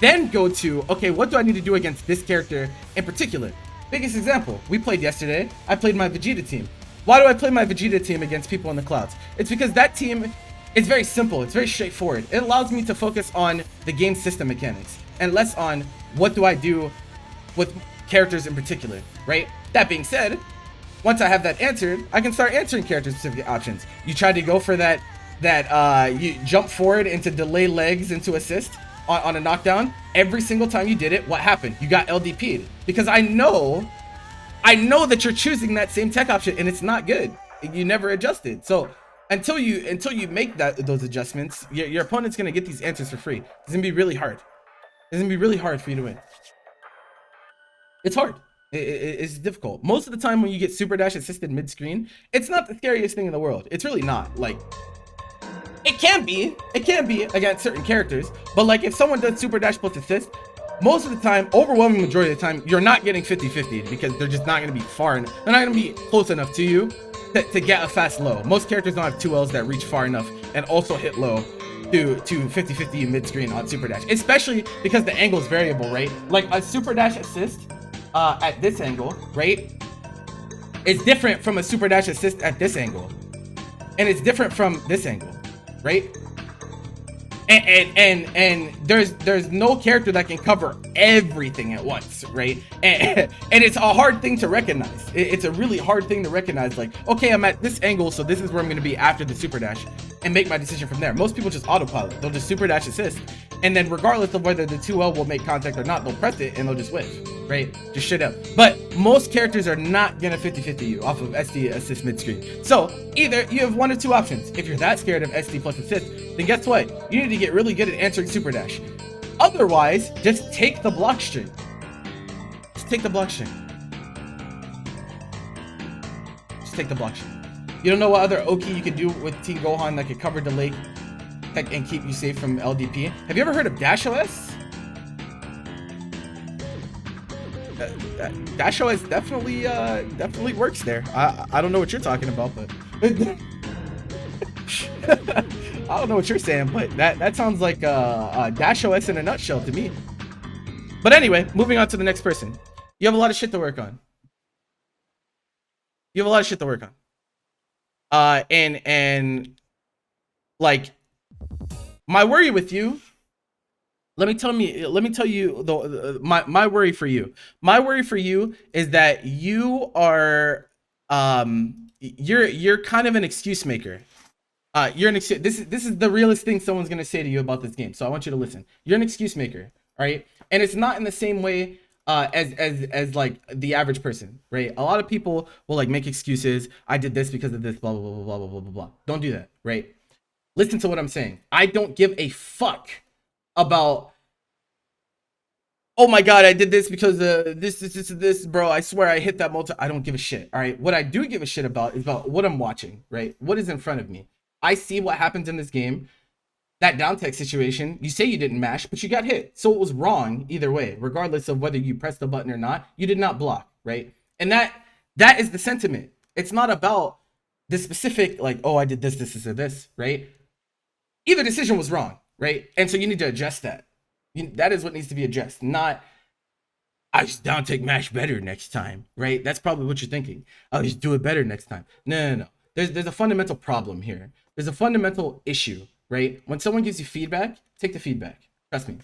then go to, okay, what do I need to do against this character in particular? Biggest example, we played yesterday. I played my Vegeta team. Why do I play my Vegeta team against people in the clouds? It's because that team is very simple. It's very straightforward. It allows me to focus on the game system mechanics and less on what do I do with characters in particular, right? That being said, once I have that answered, I can start answering character specific options. You try to go for that you jump forward into delay legs into assist on a knockdown. Every single time you did it, what happened? You got LDP'd, because I know that you're choosing that same tech option and it's not good. You never adjusted. So until you make those adjustments, your opponent's gonna get these answers for free. It's gonna be really hard. It's gonna be really hard for you to win. It's hard. It's difficult. Most of the time when you get super dash assisted mid-screen, it's not the scariest thing in the world. It's really not. Like, it can be against certain characters, but like if someone does super dash plus assist, most of the time, overwhelming majority of the time, you're not getting 50-50 because they're just not going to be far enough. They're not going to be close enough to you to get a fast low. Most characters don't have 2Ls that reach far enough and also hit low to 50-50 mid-screen on super dash, especially because the angle is variable, right? Like a super dash assist at this angle, right, is different from a super dash assist at this angle, and it's different from this angle, right? And there's no character that can cover everything at once, right? And it's a hard thing to recognize. It's a really hard thing to recognize, like, okay, I'm at this angle, so this is where I'm going to be after the super dash, and make my decision from there. Most people just autopilot. They'll just super dash assist, and then regardless of whether the 2L will make contact or not, they'll press it and they'll just whiff, right? Just straight up. But most characters are not gonna 50-50 you off of SD assist mid-screen. So either you have one or two options. If you're that scared of SD plus assist, then guess what? You need to get really good at answering super dash. Otherwise, just take the block string. Just take the block string. Just take the block string. You don't know what other Oki you could do with Team Gohan that could cover delay and keep you safe from LDP? Have you ever heard of Dash OS? Dash OS definitely works there. I don't know what you're talking about, but I don't know what you're saying, but that sounds like Dash OS in a nutshell to me. But anyway, moving on to the next person. You have a lot of shit to work on. You have a lot of shit to work on. And like, my worry with you, let me tell you my worry for you. My worry for you is that you are you're kind of an excuse maker. You're an excuse. This is the realest thing someone's gonna say to you about this game. So I want you to listen. You're an excuse maker, all right? And it's not in the same way as like the average person, right? A lot of people will like make excuses. I did this because of this, blah blah blah blah blah blah blah blah. Don't do that, right? Listen to what I'm saying. I don't give a fuck about, oh my god, I did this because this, bro. I swear I hit that multi. I don't give a shit. All right. What I do give a shit about is about what I'm watching, right? What is in front of me. I see what happens in this game. That down tech situation, you say you didn't mash, but you got hit. So it was wrong either way, regardless of whether you pressed the button or not. You did not block, right? And that is the sentiment. It's not about the specific, like, oh, I did this, or this, right? Either decision was wrong, right? And so you need to adjust that. That is what needs to be addressed, not, I just down take mash better next time, right? That's probably what you're thinking. I'll just do it better next time. No. There's a fundamental problem here. There's a fundamental issue, right? When someone gives you feedback, take the feedback. Trust me.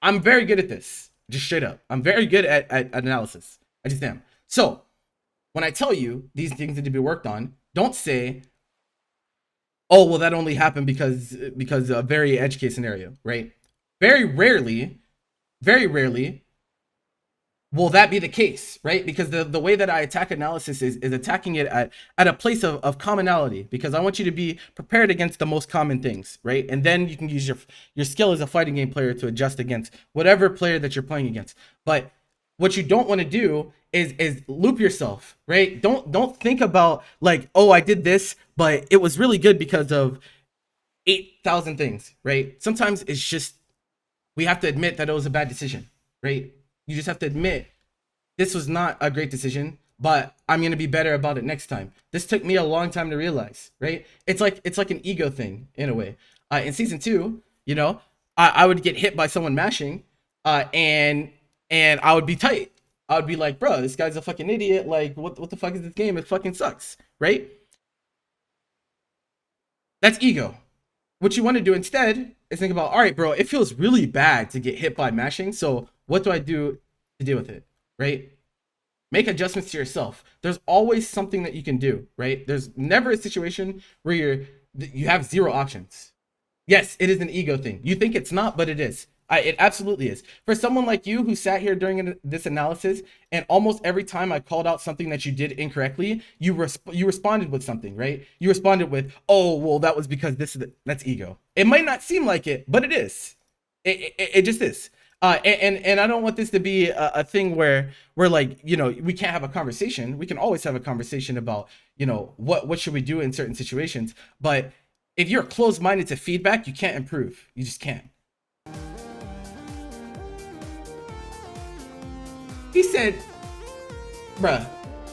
I'm very good at this. Just straight up. I'm very good at analysis. I just am. So when I tell you these things need to be worked on, don't say, oh, well, that only happened because a very edge case scenario, right? Very rarely will that be the case, right? Because the way that I attack analysis is attacking it at a place of commonality, because I want you to be prepared against the most common things, right? And then you can use your skill as a fighting game player to adjust against whatever player that you're playing against. But what you don't want to do is loop yourself, right? Don't think about like, oh, I did this, but it was really good because of 8,000 things, right? Sometimes it's just, we have to admit that it was a bad decision, right? You just have to admit this was not a great decision, but I'm gonna be better about it next time. This took me a long time to realize, right? It's like an ego thing in a way. In season two, you know, I would get hit by someone mashing, and I would be tight. I would be like, bro, this guy's a fucking idiot. Like, what the fuck is this game? It fucking sucks, right? That's ego. What you want to do instead is think about, all right, bro, it feels really bad to get hit by mashing. So what do I do to deal with it, right? Make adjustments to yourself. There's always something that you can do, right? There's never a situation where you have zero options. Yes, it is an ego thing. You think it's not, but it is. It absolutely is. For someone like you who sat here during this analysis, and almost every time I called out something that you did incorrectly, you responded with something, right? You responded with, "Oh, well, that was because that's ego." It might not seem like it, but it is. It just is. And I don't want this to be a thing where we're like, we can't have a conversation. We can always have a conversation about, what should we do in certain situations. But if you're closed-minded to feedback, you can't improve. You just can't. He said, bruh,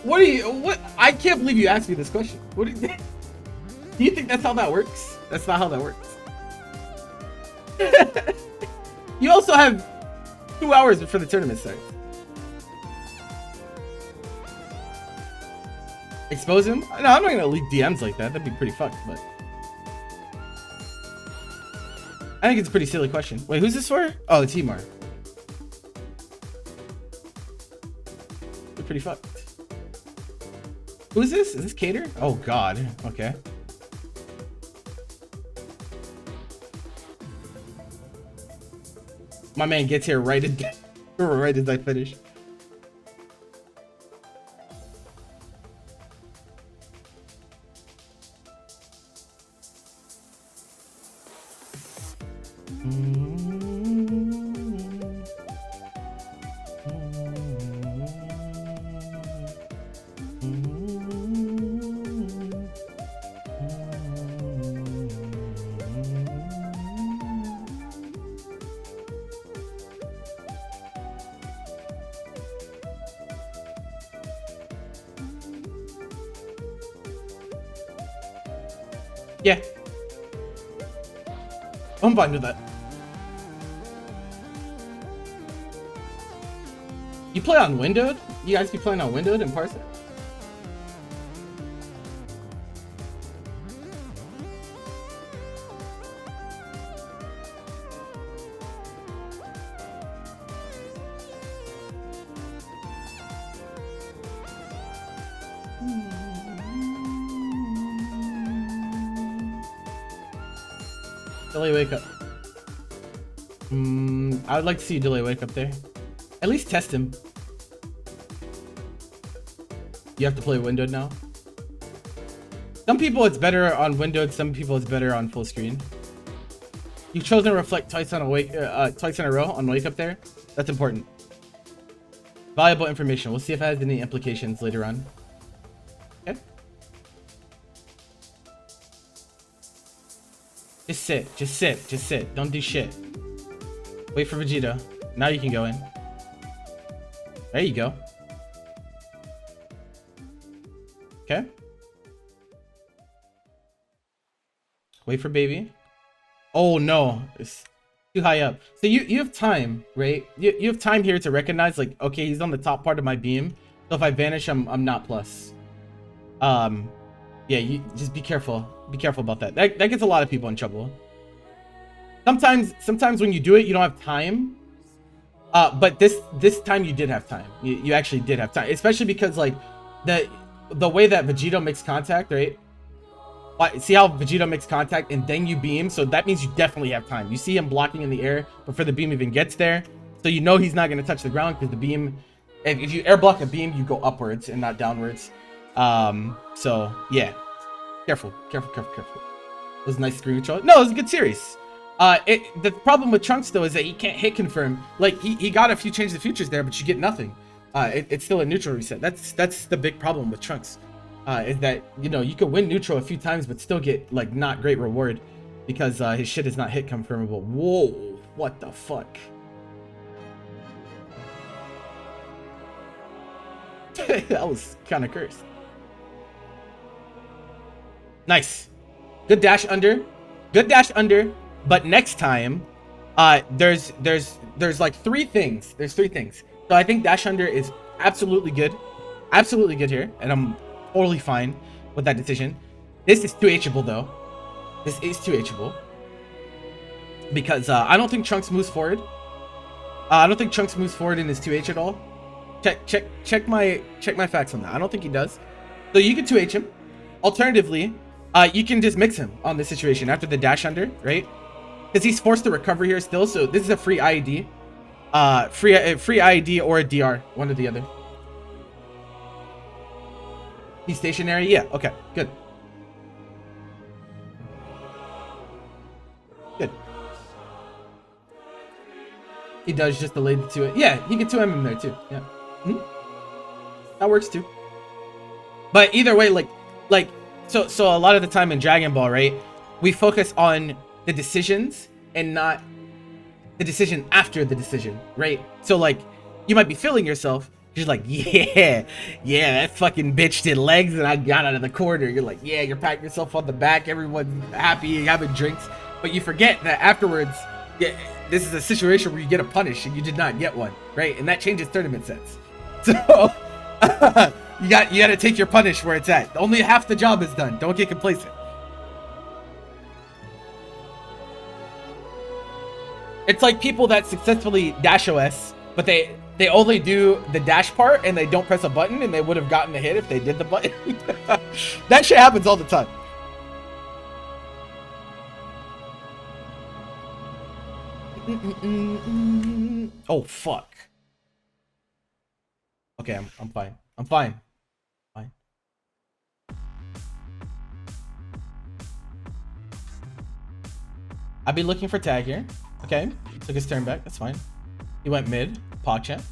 what? I can't believe you asked me this question. What do you think that's how that works? That's not how that works. You also have 2 hours before the tournament starts. Expose him? No, I'm not gonna leak DMs like that. That'd be pretty fucked, but I think it's a pretty silly question. Wait, who's this for? Oh, Timar. Pretty fucked. Who is this? Is this Cater? Oh god. Okay. My man gets here right as I finish. Yeah. I'm fine with that. You play on windowed? You guys be playing on windowed and parse it? Delay wake up. I would like to see you delay wake up there. At least test him. You have to play windowed now. Some people it's better on windowed, some people it's better on full screen. You've chosen to reflect twice on twice in a row on wake up there. That's important. Valuable information. We'll see if it has any implications later on. Okay. Just sit, just sit, just sit. Don't do shit. Wait for Vegeta. Now you can go in. There you go. Okay. Wait for baby. Oh no, it's too high up. So you have time, right? You have time here to recognize, like, okay, he's on the top part of my beam. So if I vanish, I'm not plus. Yeah, you just be careful. Be careful about that. That gets a lot of people in trouble. Sometimes when you do it, you don't have time. But this time you did have time. You actually did have time, especially because like the way that Vegito makes contact, right? See how Vegito makes contact and then you beam, so that means you definitely have time. You see him blocking in the air before the beam even gets there, so you know he's not going to touch the ground because the beam, if you air block a beam, you go upwards and not downwards. So yeah, careful. It was a nice screen control. No, it was a good series. The problem with Trunks though is that he can't hit confirm. Like he got a few change the futures there, but you get nothing. It's still a neutral reset. That's the big problem with Trunks. Is that, you know, you could win neutral a few times but still get like not great reward because his shit is not hit confirmable. Whoa, what the fuck? That was kind of cursed. Nice. Good dash under. Good dash under. But next time, there's like three things. There's three things. So I think dash under is absolutely good. Absolutely good here. And I'm totally fine with that decision. This is 2Hable though. This is 2Hable. Because I don't think Trunks moves forward. I don't think Trunks moves forward in his 2H at all. Check my facts on that. I don't think he does. So you can 2H him. Alternatively, you can just mix him on this situation after the dash under, right? Because he's forced to recover here still. So this is a free IED. Free IED or a DR, one or the other. He's stationary. Yeah. Okay. Good. Good. He does just delay the 2. Yeah, he can 2M him there too. Yeah. That works too. But either way, so a lot of the time in Dragon Ball, right, we focus on the decisions and not the decision after the decision, right? So like, you might be feeling yourself. You're like, yeah, that fucking bitch did legs and I got out of the corner. You're like, yeah, you're patting yourself on the back. Everyone's happy, you're having drinks. But you forget that afterwards, yeah, this is a situation where you get a punish and you did not get one, right? And that changes tournament sets. So you got to take your punish where it's at. Only half the job is done. Don't get complacent. It's like people that successfully dash OS, but they only do the dash part and they don't press a button, and they would have gotten a hit if they did the button. That shit happens all the time. Oh fuck. Okay, I'm fine. I'm fine. Fine. I'd be looking for tag here. Okay, took his turn back. That's fine. He went mid. PogChamp.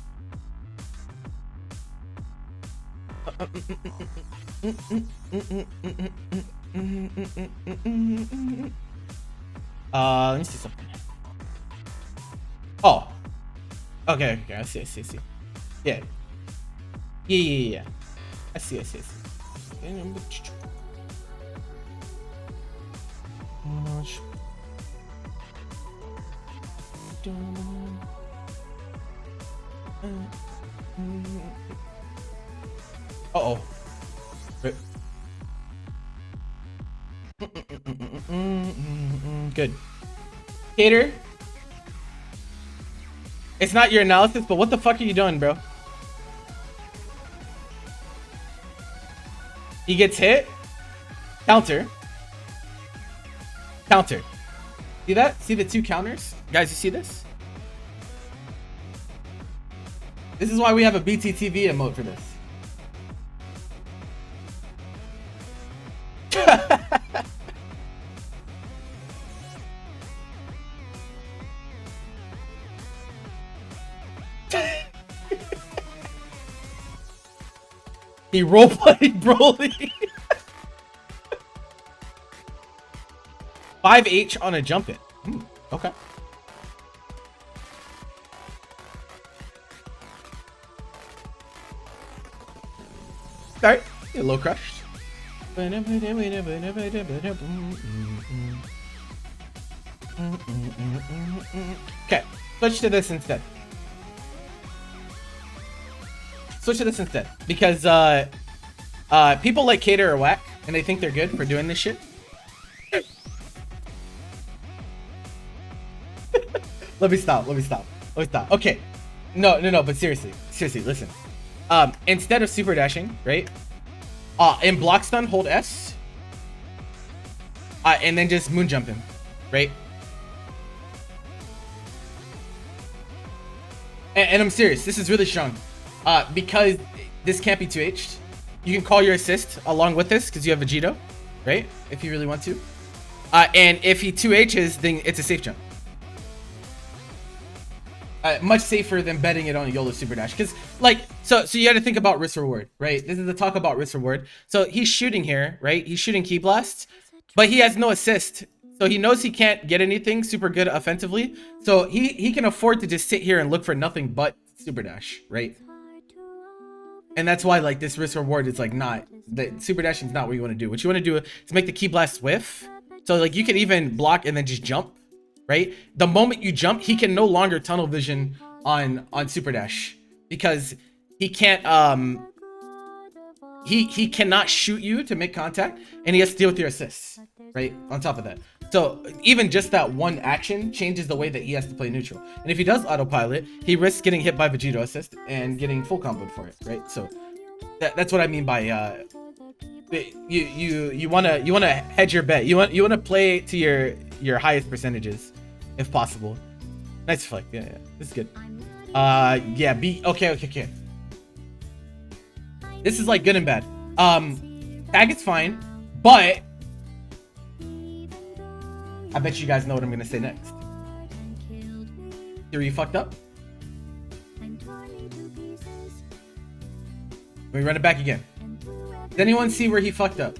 Let me see something. Oh. Okay. I see. Yeah. Yeah. I see. Uh-oh. Good. Hater. It's not your analysis, but what the fuck are you doing, bro? He gets hit. Counter. See that? See the two counters? Guys, you see this? This is why we have a BTTV emote for this. He roleplayed Broly. 5H on a jump in. Okay. Alright, a low crushed. Okay, switch to this instead. Because people like Cater are whack and they think they're good for doing this shit. Let me stop. Okay. No, but seriously, listen. Instead of super dashing, right? In block stun, hold S. And then just moon jump him, right? And I'm serious, this is really strong. Because this can't be 2H'd. You can call your assist along with this because you have a Vegito, right? If you really want to. And if he 2H's, then it's a safe jump. Much safer than betting it on a YOLO super dash. Because, like, so you got to think about risk reward, right? This is the talk about risk reward. So he's shooting here, right? He's shooting key blasts, but he has no assist. So he knows he can't get anything super good offensively. So he can afford to just sit here and look for nothing but super dash, right? And that's why like this risk reward is like not, the super dashing is not what you want to do. What you want to do is make the ki blast whiff. So like you can even block and then just jump, right? The moment you jump, he can no longer tunnel vision on super dash because he can't he cannot shoot you to make contact, and he has to deal with your assists, right? On top of that. So even just that one action changes the way that he has to play neutral. And if he does autopilot, he risks getting hit by Vegito assist and getting full comboed for it, right? So that's what I mean by you wanna hedge your bet. You wanna play to your highest percentages if possible. Nice flick. Yeah, this is good. Yeah, okay. This is like good and bad. Tag is fine, but I bet you guys know what I'm gonna say next. Here, you fucked up? Let me run it back again. Does anyone see where he fucked up?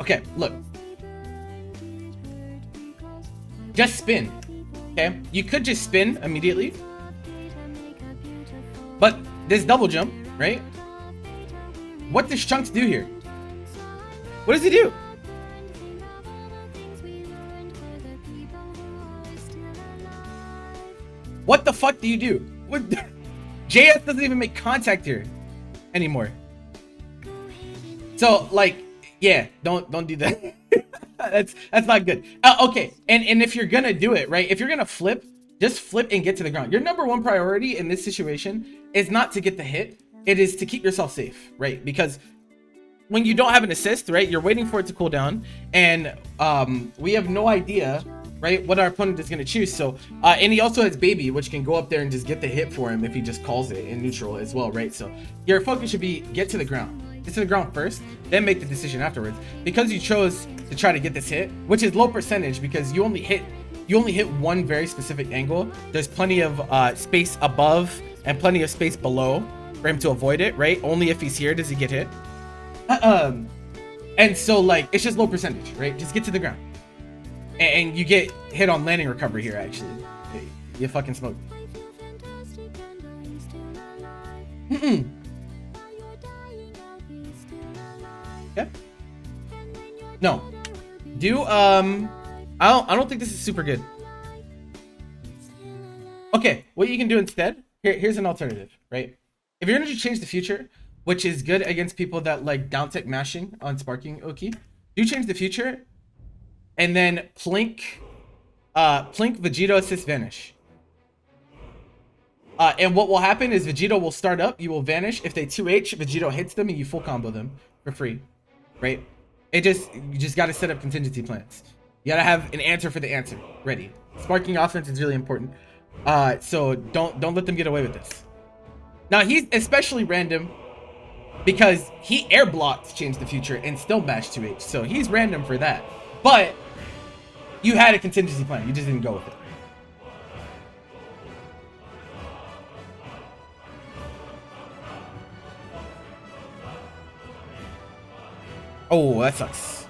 Okay, look. Just spin. Okay, you could just spin immediately, but this double jump, right? What does Chunks do here? What does he do? What the fuck do you do? What? JS doesn't even make contact here anymore. So like, yeah, don't do that. that's not good. Okay, and if you're gonna do it, right? If you're gonna flip, just flip and get to the ground. Your number one priority in this situation is not to get the hit. It is to keep yourself safe, right? Because when you don't have an assist, right, you're waiting for it to cool down, and we have no idea, right, what our opponent is going to choose. So and he also has baby, which can go up there and just get the hit for him if he just calls it in neutral as well, right? So your focus should be get to the ground first, then make the decision afterwards. Because you chose to try to get this hit, which is low percentage because you only hit one very specific angle. There's plenty of space above and plenty of space below for him to avoid it, right? Only if he's here does he get hit. And so like it's just low percentage, right? Just get to the ground. And you get hit on landing recovery here, actually. You fucking smoked. Okay. No. Do I don't think this is super good. Okay, what you can do instead, here's an alternative, right? If you're gonna change the future, which is good against people that like down tick mashing on sparking Oki, do change the future and then plink Vegito assist vanish. And what will happen is Vegito will start up, you will vanish. If they 2H, Vegito hits them and you full combo them for free, right? You just gotta set up contingency plans. You gotta have an answer for the answer ready. Sparking offense is really important. So don't let them get away with this. Now he's especially random because he air blocked change the future and still mashed 2H. So he's random for that. But you had a contingency plan, you just didn't go with it. Oh, that sucks.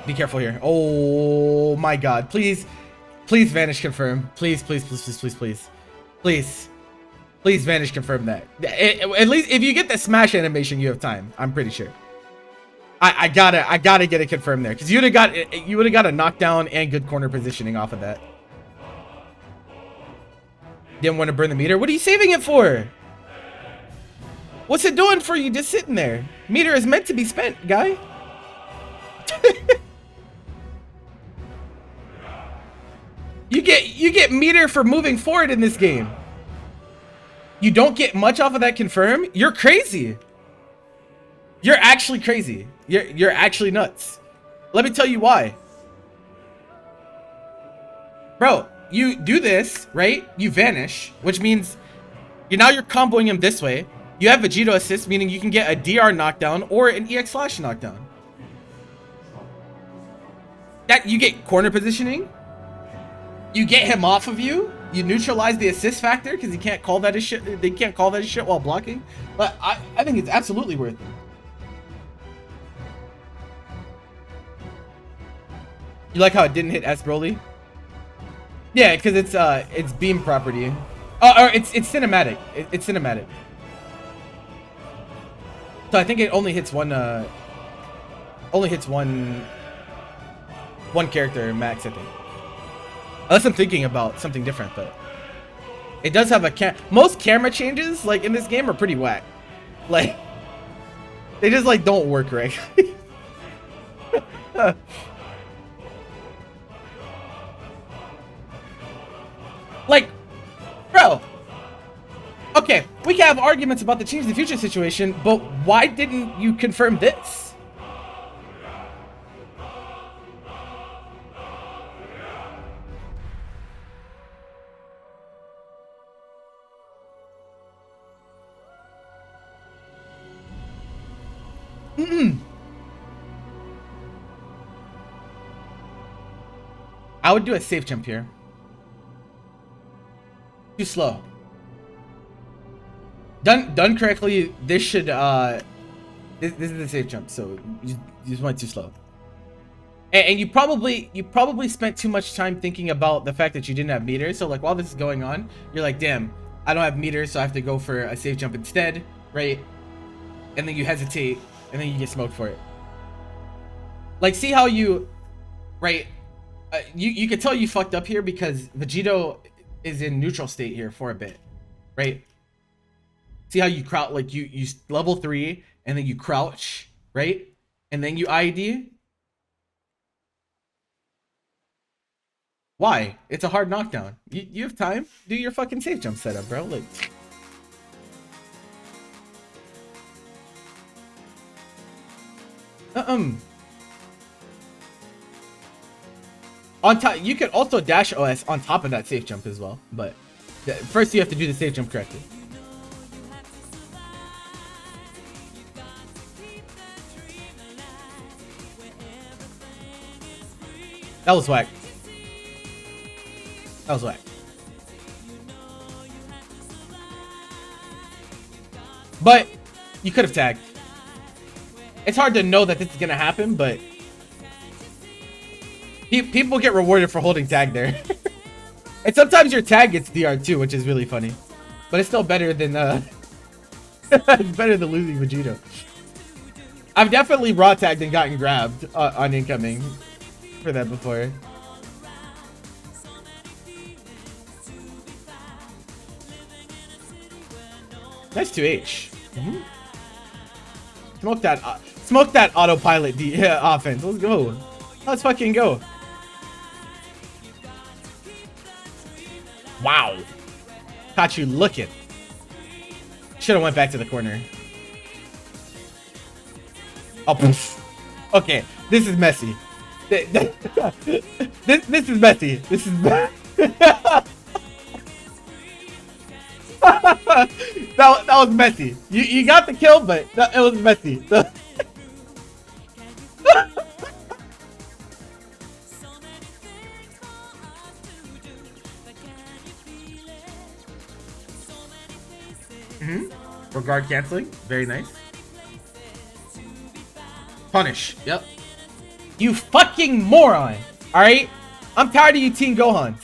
Be careful here. Oh my god. Please vanish confirm. Please vanish confirm that. At least if you get the smash animation, you have time. I'm pretty sure. I gotta get it confirmed there, because you would have got a knockdown and good corner positioning off of that. Didn't want to burn the meter. What are you saving it for? What's it doing for you just sitting there? Meter is meant to be spent, guy. You get meter for moving forward in this game. You don't get much off of that confirm. You're crazy. You're actually crazy. You're actually nuts. Let me tell you why. Bro, you do this, right? You vanish, which means you're comboing him this way. You have Vegito assist, meaning you can get a DR knockdown or an EX flash knockdown. That you get corner positioning. You get him off of you. You neutralize the assist factor because he can't call that as shit. They can't call that as shit while blocking. But I think it's absolutely worth it. You like how it didn't hit S Broly? Yeah, because it's beam property. Oh, or it's cinematic. It's cinematic. So I think it only hits one one character max, I think. Unless I'm thinking about something different, but it does have a most camera changes like in this game are pretty whack. Like they just like don't work right. Like, bro. Okay, we can have arguments about the change the future situation, but why didn't you confirm this? I would do a safe jump here. Too slow. Done correctly, this should this is a safe jump, so you just went too slow. And you probably spent too much time thinking about the fact that you didn't have meters. So like while this is going on, you're like, damn, I don't have meters, so I have to go for a safe jump instead, right? And then you hesitate, and then you get smoked for it. Like, see how you, right? You can tell you fucked up here because Vegito is in neutral state here for a bit, right? See how you crouch, like you level 3 and then you crouch, right? And then you ID. Why? It's a hard knockdown. You have time. Do your fucking safe jump setup, bro. Like, on top, you could also dash OS on top of that safe jump as well, but first you have to do the safe jump correctly. That was whack. That was whack. But you could have tagged. It's hard to know that this is gonna happen, but people get rewarded for holding tag there. And sometimes your tag gets DR too, which is really funny. But it's still better than it's better than losing Vegito. I've definitely raw tagged and gotten grabbed on incoming for that before. Nice 2H. Smoke that autopilot offense. Let's go. Let's fucking go. Wow. Caught you looking. Should have went back to the corner. Oh, poof. Okay. This is messy. This is messy. This is that was messy. You got the kill, but it was messy. Regard canceling. Very nice. Punish. Yep. You fucking moron. Alright? I'm tired of you Teen Gohans.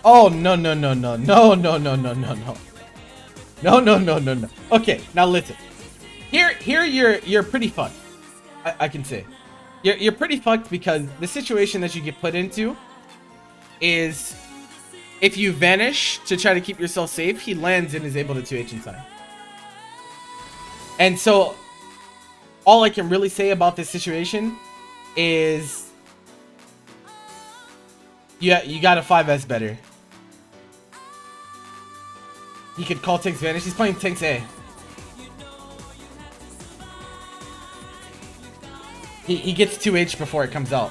Oh no no no no no no no no no no no no no no no. Okay, now listen. Here you're pretty fucked. I can say you're pretty fucked because the situation that you get put into is if you vanish to try to keep yourself safe, he lands and is able to 2H in time. And so all I can really say about this situation is you got a 5S better. He could call Tank's vanish. He's playing Tank's A. He gets 2H before it comes out.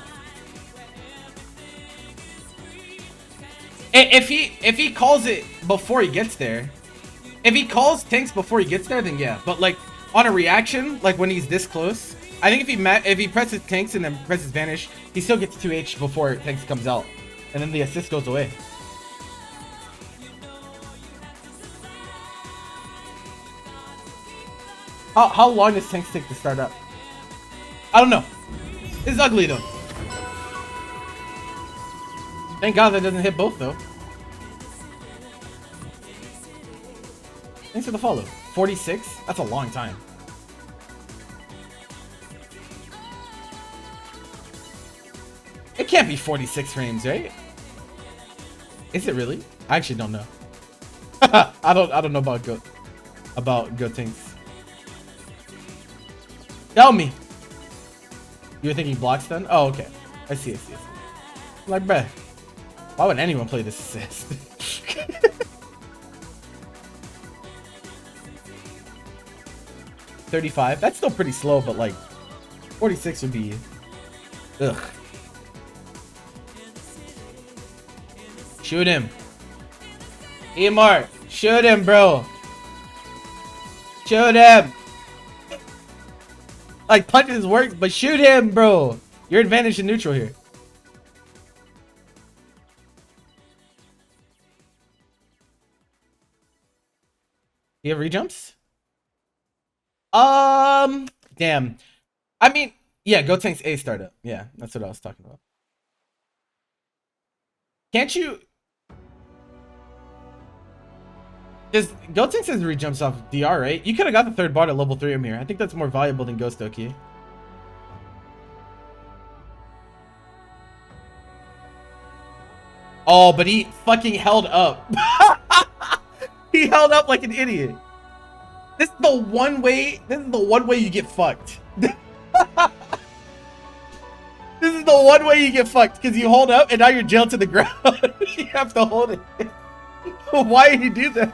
If he calls it before he gets there, if he calls Tanks before he gets there, then yeah. But like on a reaction, like when he's this close, I think if he presses Tanks and then presses vanish, he still gets 2H before Tanks comes out. and then the assist goes away. How long does tanks take to start up? I don't know. It's ugly though. Thank God that doesn't hit both though. Thanks for the follow. 46? That's a long time. It can't be 46 frames, right? Is it really? I actually don't know. I don't know about Goat Tanks. Tell me. You were thinking block stun? Oh, okay. I see. I'm like, bruh, why would anyone play this assist? 35. That's still pretty slow, but like 46 would be ugh. Shoot him. EMR, shoot him, bro. Shoot him. Like punches work, but shoot him, bro. You're advantage in neutral here. You have rejumps? Damn. I mean, yeah, Go Tank's A startup. Yeah, that's what I was talking about. Can't you? Go Tank says rejumps off DR, right? You could have got the third bot at level 3 here. I think that's more valuable than Ghost Oki. Oh, but he fucking held up. He held up like an idiot. This is the one way you get fucked. This is the one way you get fucked, because you hold up and now you're jailed to the ground. You have to hold it. Why did you do that?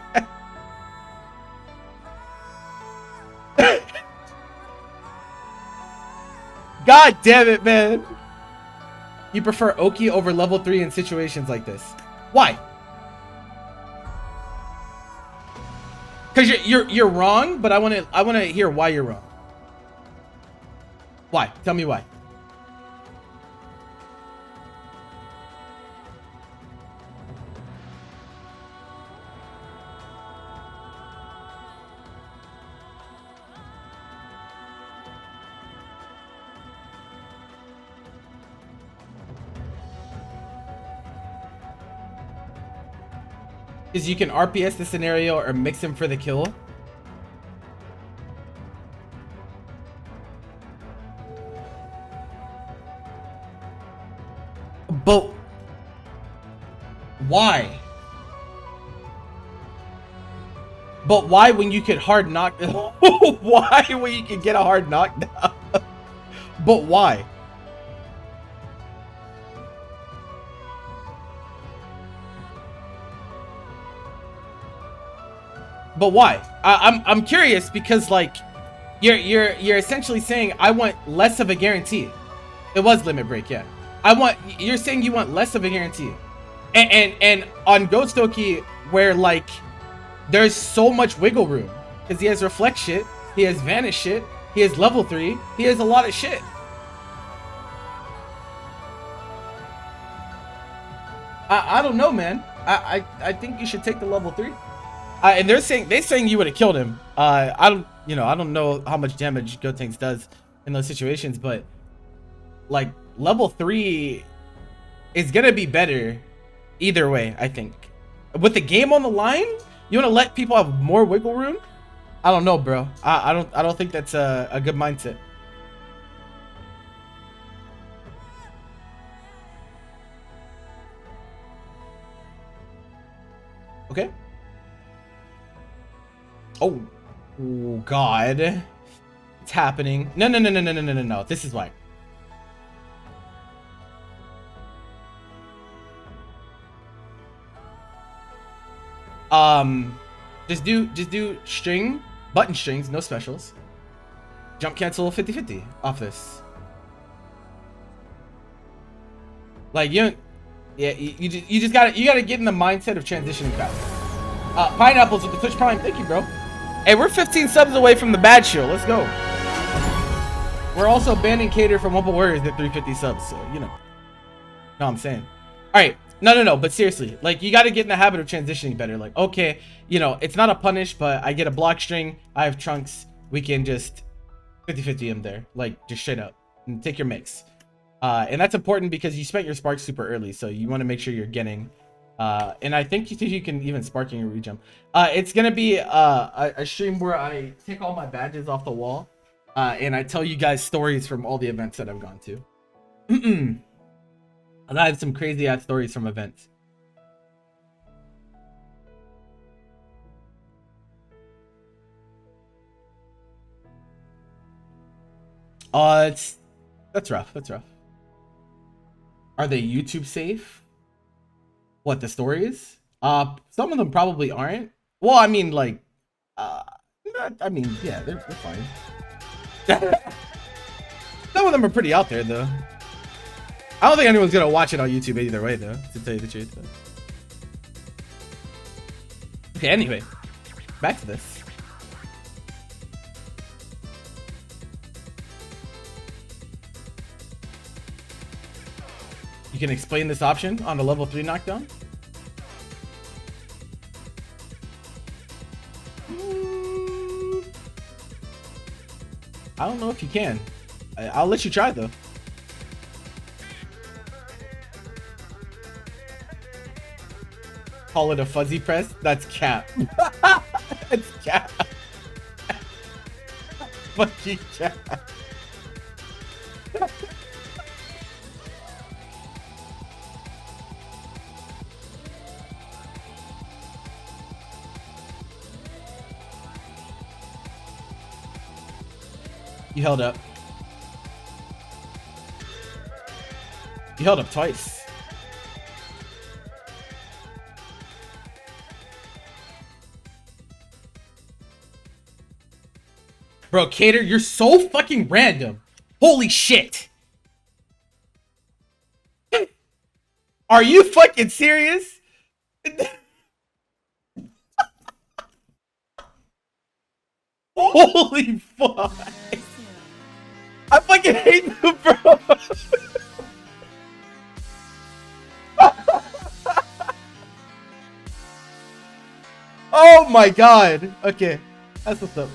God damn it, man. You prefer Oki over level 3 in situations like this. Why? Because you're wrong, but I wanna hear why you're wrong. Why? Tell me why. Is you can RPS the scenario or mix him for the kill. But why? But why when you could hard knock? Why when you can get a hard knockdown? But why? But why? I'm curious because like you're essentially saying I want less of a guarantee. It was limit break, yeah. You're saying you want less of a guarantee. And on Ghost Oki where like there's so much wiggle room because he has reflect shit, he has vanish shit, he has level 3, he has a lot of shit. I don't know, man. I think you should take the level 3. And they're saying you would have killed him. I don't know how much damage Gotenks does in those situations, but like level 3 is gonna be better either way. I think with the game on the line, you want to let people have more wiggle room. I don't know, bro. I don't think that's a good mindset. Okay. Oh God, it's happening. No. This is why. Just do string, button strings, no specials. Jump cancel 50-50 off this. Like you just gotta get in the mindset of transitioning fast. Pineapples with the Twitch Prime, thank you, bro. Hey, we're 15 subs away from the bad show. Let's go. We're also banning Cater from Wumpa Warriors at 350 subs, so you know. No, I'm saying. All right, No. But seriously, like you got to get in the habit of transitioning better. Like, okay, you know, it's not a punish, but I get a block string. I have trunks. We can just 50-50 him there, like just straight up and take your mix. And that's important because you spent your spark super early, so you want to make sure you're getting. And I think you can even sparking your rejump. It's gonna be a stream where I take all my badges off the wall, and I tell you guys stories from all the events that I've gone to. And I have some crazy ass stories from events. That's rough. That's rough. Are they YouTube safe? What, the stories? Some of them probably aren't. Well, I mean, like, I mean, yeah, they're fine. Some of them are pretty out there, though. I don't think anyone's gonna watch it on YouTube either way, though, to tell you the truth. Though. Okay, anyway, back to this. You can explain this option on a level 3 knockdown? I don't know if you can. I'll let you try, though. Call it a fuzzy press? That's cap. That's cap. Fucking cap. You held up. You held up twice. Bro, Cater, you're so fucking random. Holy shit. Are you fucking serious? Holy fuck. I fucking hate you, bro. Oh my god. Okay. That's what's up.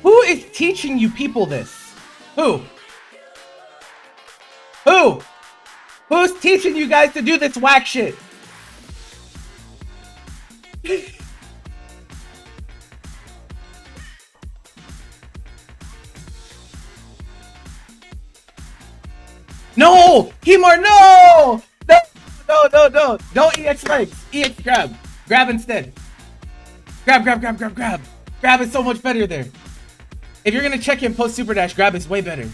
Who is teaching you people this? Who? Who? Who's teaching you guys to do this whack shit? No! Hemar, no! No! Don't EX legs. EX grab. Grab instead. Grab. Grab is so much better there. If you're gonna check him post super dash, grab is way better.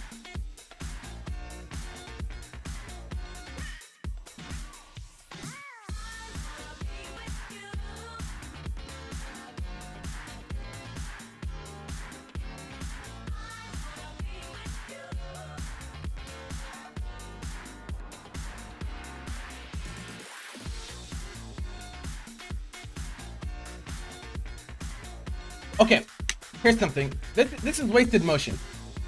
Okay, here's something. This is wasted motion.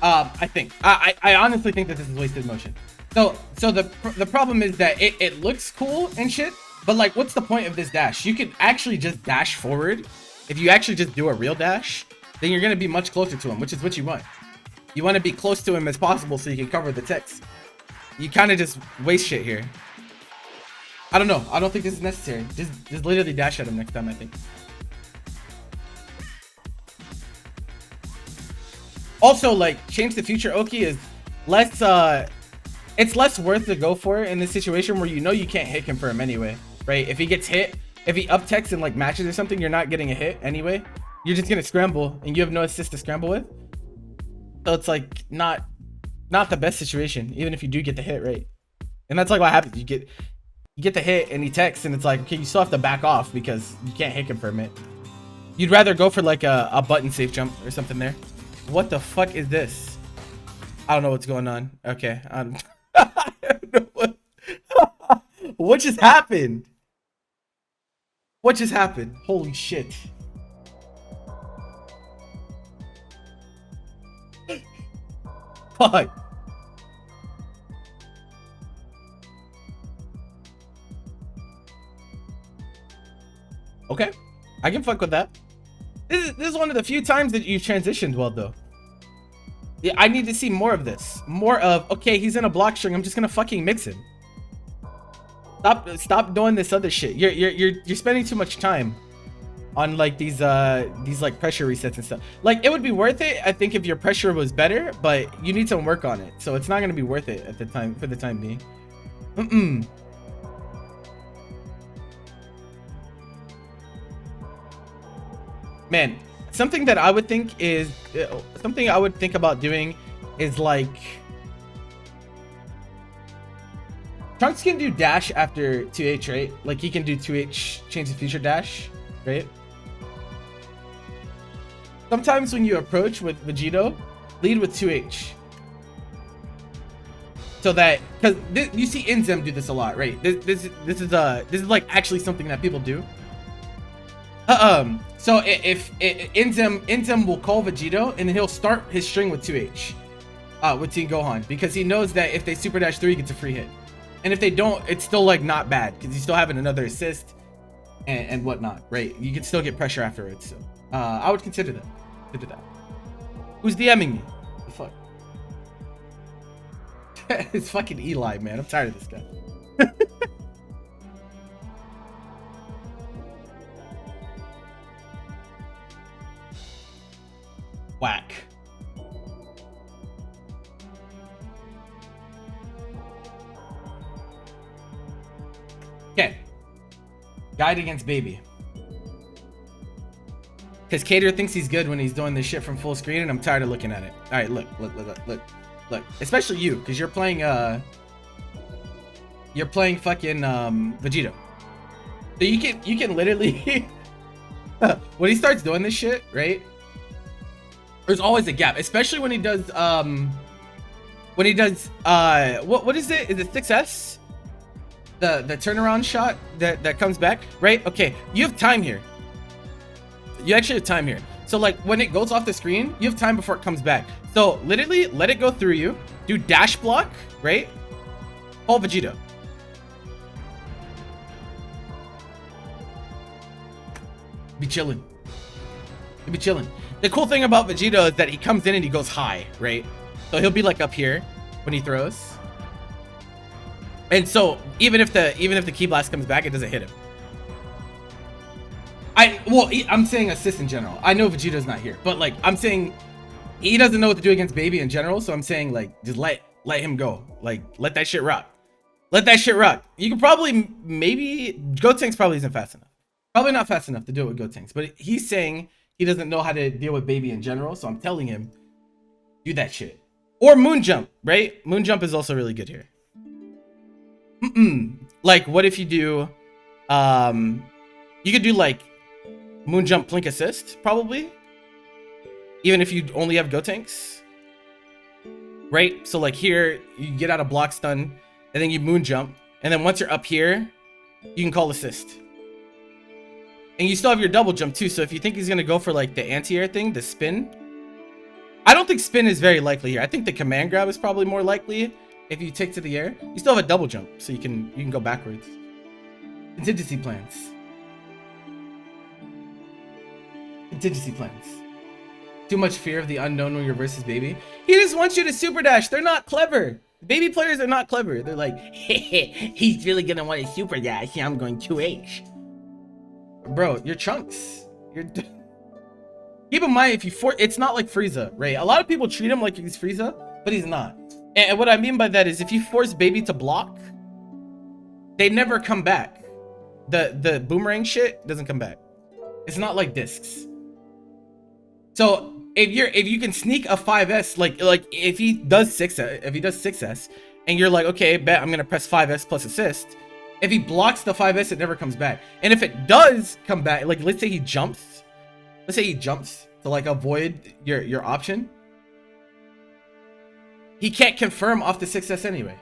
I think. I honestly think that this is wasted motion. So the problem is that it looks cool and shit, but like, what's the point of this dash? You could actually just dash forward. If you actually just do a real dash, then you're gonna be much closer to him, which is what you want. You want to be close to him as possible so you can cover the text. You kind of just waste shit here. I don't know. I don't think this is necessary. Just literally dash at him next time, I think. Also, like, change the future Oki is less, it's less worth to go for in this situation where you know you can't hit confirm anyway, right? If he gets hit, if he up techs in like matches or something, you're not getting a hit anyway. You're just gonna scramble and you have no assist to scramble with. So it's like not the best situation, even if you do get the hit, right? And that's like what happens. You get the hit and he texts and it's like, okay, you still have to back off because you can't hit confirm it. You'd rather go for like a button safe jump or something there. What the fuck is this? I don't know what's going on. Okay. I don't know what just happened? What just happened? Holy shit. Fuck. Okay. I can fuck with that. This is one of the few times that you've transitioned well, though. Yeah, I need to see more of this. More of, okay, he's in a block string. I'm just gonna fucking mix him. Stop doing this other shit. You're spending too much time on like these like pressure resets and stuff. Like it would be worth it, I think, if your pressure was better, but you need some work on it. So it's not gonna be worth it at the time for the time being. Man, something that I would think is something I would think about doing is like Trunks can do dash after 2H, right? Like he can do 2H change the future dash, right? Sometimes when you approach with Vegito, lead with 2H. So that, because you see Inzem do this a lot, right? This is like actually something that people do. So if Inzem will call Vegito and then he'll start his string with 2H, with Team Gohan, because he knows that if they super dash 3, he gets a free hit. And if they don't, it's still like not bad because he's still having another assist and whatnot, right? You can still get pressure afterwards. So I would consider that. Who's DMing me? The fuck? It's fucking Eli, man. I'm tired of this guy. Whack. Okay. Guide against baby. Because Cater thinks he's good when he's doing this shit from full screen, and I'm tired of looking at it. All right, look. Especially you, because you're playing fucking Vegito. So you can literally when he starts doing this shit, right? There's always a gap, especially when he does what is it? Is it 6S? The turnaround shot that comes back, right? Okay, you have time here. You actually have time here. So like when it goes off the screen, you have time before it comes back. So literally let it go through you, do dash block, right? Call Vegito. Be chilling. He'll be chilling. The cool thing about Vegito is that he comes in and he goes high, right? So he'll be like up here when he throws. And so even if the key blast comes back, it doesn't hit him. I'm saying assist in general. I know Vegito's not here, but like I'm saying he doesn't know what to do against baby in general. So I'm saying like just let him go. Like let that shit rock. Let that shit rock. You can probably maybe Gotenks probably isn't fast enough. Probably not fast enough to do it with Gotenks, but he's saying he doesn't know how to deal with baby in general. So I'm telling him do that shit. Or moon jump, right? Moon jump is also really good here. Like what if you do you could do like moon jump blink assist probably, even if you only have Gotenks, right? So like here you get out of block stun and then you moon jump, and then once you're up here you can call assist, and you still have your double jump too. So if you think he's gonna go for like the anti-air thing, the spin, I don't think spin is very likely here. I think the command grab is probably more likely. If you take to the air, you still have a double jump, so you can go backwards. Contingency plans. Contingency plans. Too much fear of the unknown when you're versus baby. He just wants you to super dash. They're not clever. Baby players are not clever. They're like, he's really gonna want to super dash. Yeah, I'm going 2H. Bro, you're Trunks. Keep in mind, if you it's not like Frieza, right? A lot of people treat him like he's Frieza, but he's not. And what I mean by that is if you force baby to block, they never come back. The boomerang shit doesn't come back. It's not like discs. So if you can sneak a 5S, like if he does 6S, and you're like, okay, bet I'm gonna press 5S plus assist. If he blocks the 5S, it never comes back. And if it does come back, like let's say he jumps to like avoid your option, he can't confirm off the 6S anyway,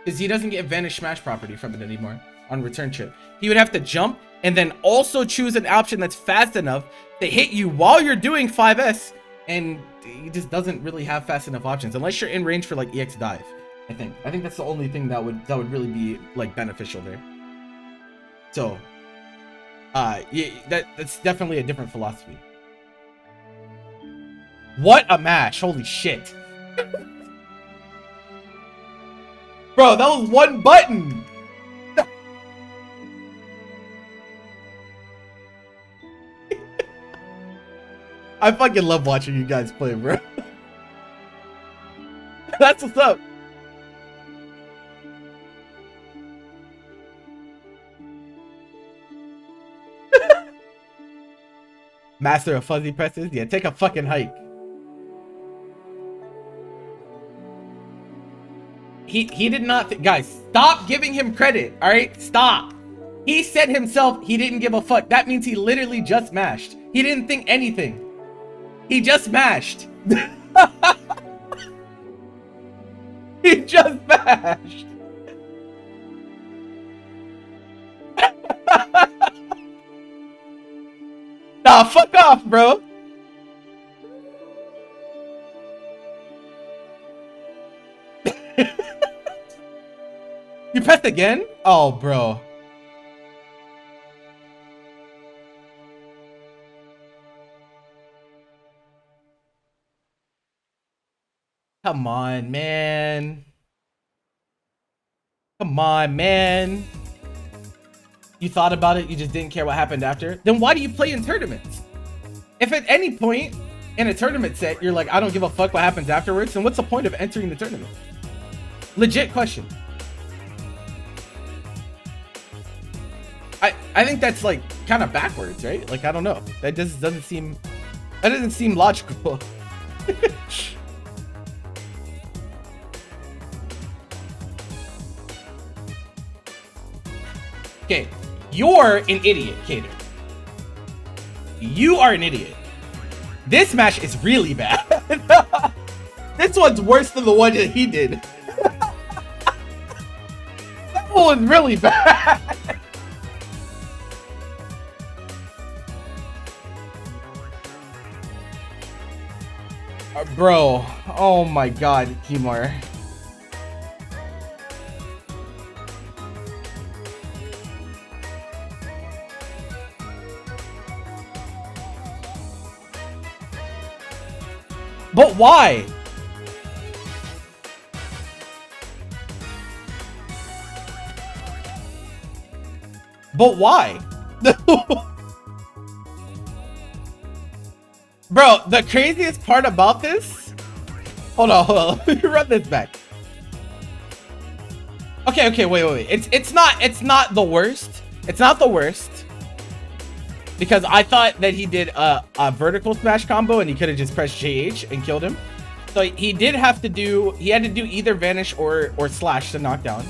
because he doesn't get vanish smash property from it anymore on return trip. He would have to jump and then also choose an option that's fast enough to hit you while you're doing 5S, and he just doesn't really have fast enough options unless you're in range for like EX dive. I think that's the only thing that would really be like beneficial there. So yeah, that's definitely a different philosophy. What a match, holy shit. Bro, that was one button. I fucking love watching you guys play, bro. That's what's up. Master of fuzzy presses? Yeah, take a fucking hike. He did not guys, stop giving him credit, all right? Stop. He said himself he didn't give a fuck. That means he literally just mashed. He didn't think anything. He just mashed. He just mashed. Nah, fuck off, bro. You pressed again? Oh, bro. Come on, man. Come on, man. You thought about it, you just didn't care what happened after? Then why do you play in tournaments? If at any point in a tournament set, you're like, I don't give a fuck what happens afterwards, then what's the point of entering the tournament? Legit question. I think that's like kind of backwards, right? Like, I don't know. That just doesn't seem logical. Okay, you're an idiot, Cater. You are an idiot. This match is really bad. This one's worse than the one that he did. That one was really bad. Bro, oh my god, Kimar. But why? But why? Bro, the craziest part about this... Hold on. Let me run this back. Okay, wait. It's not the worst. It's not the worst. Because I thought that he did a vertical smash combo and he could have just pressed JH and killed him. So he had to do either vanish or slash to knock down.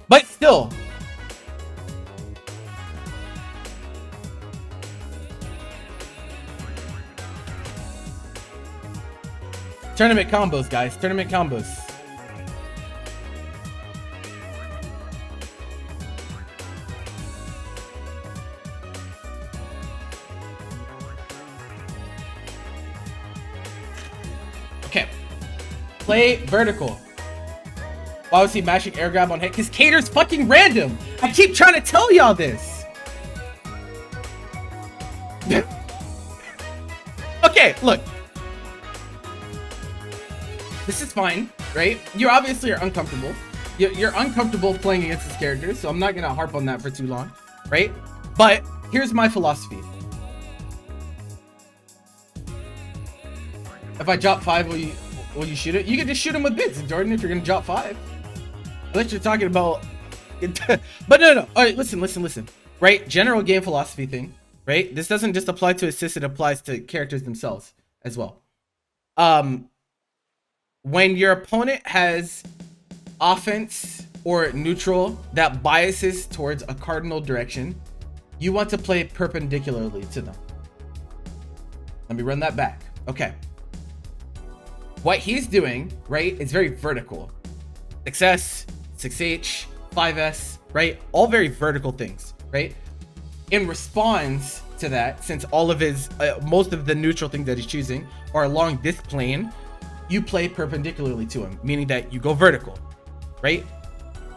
But still. Tournament combos, guys. Tournament combos. Okay. Play vertical. Why was he mashing air grab on hit? Because Cater's fucking random. I keep trying to tell y'all this. Okay, look. This is fine, right? You obviously are uncomfortable. You're uncomfortable playing against this character, so I'm not gonna harp on that for too long, right? But here's my philosophy. If I drop 5, will you shoot it? You can just shoot him with bids, Jordan, if you're gonna drop 5. Unless you're talking about... But no. All right, listen. Right? General game philosophy thing, right? This doesn't just apply to assists, it applies to characters themselves as well. When your opponent has offense or neutral that biases towards a cardinal direction, you want to play perpendicularly to them. Let me run that back. Okay. What he's doing, right, is very vertical. 6S, 6H, 5S, right? All very vertical things, right? In response to that, since all of his, most of the neutral things that he's choosing are along this plane, you play perpendicularly to him, meaning that you go vertical, right?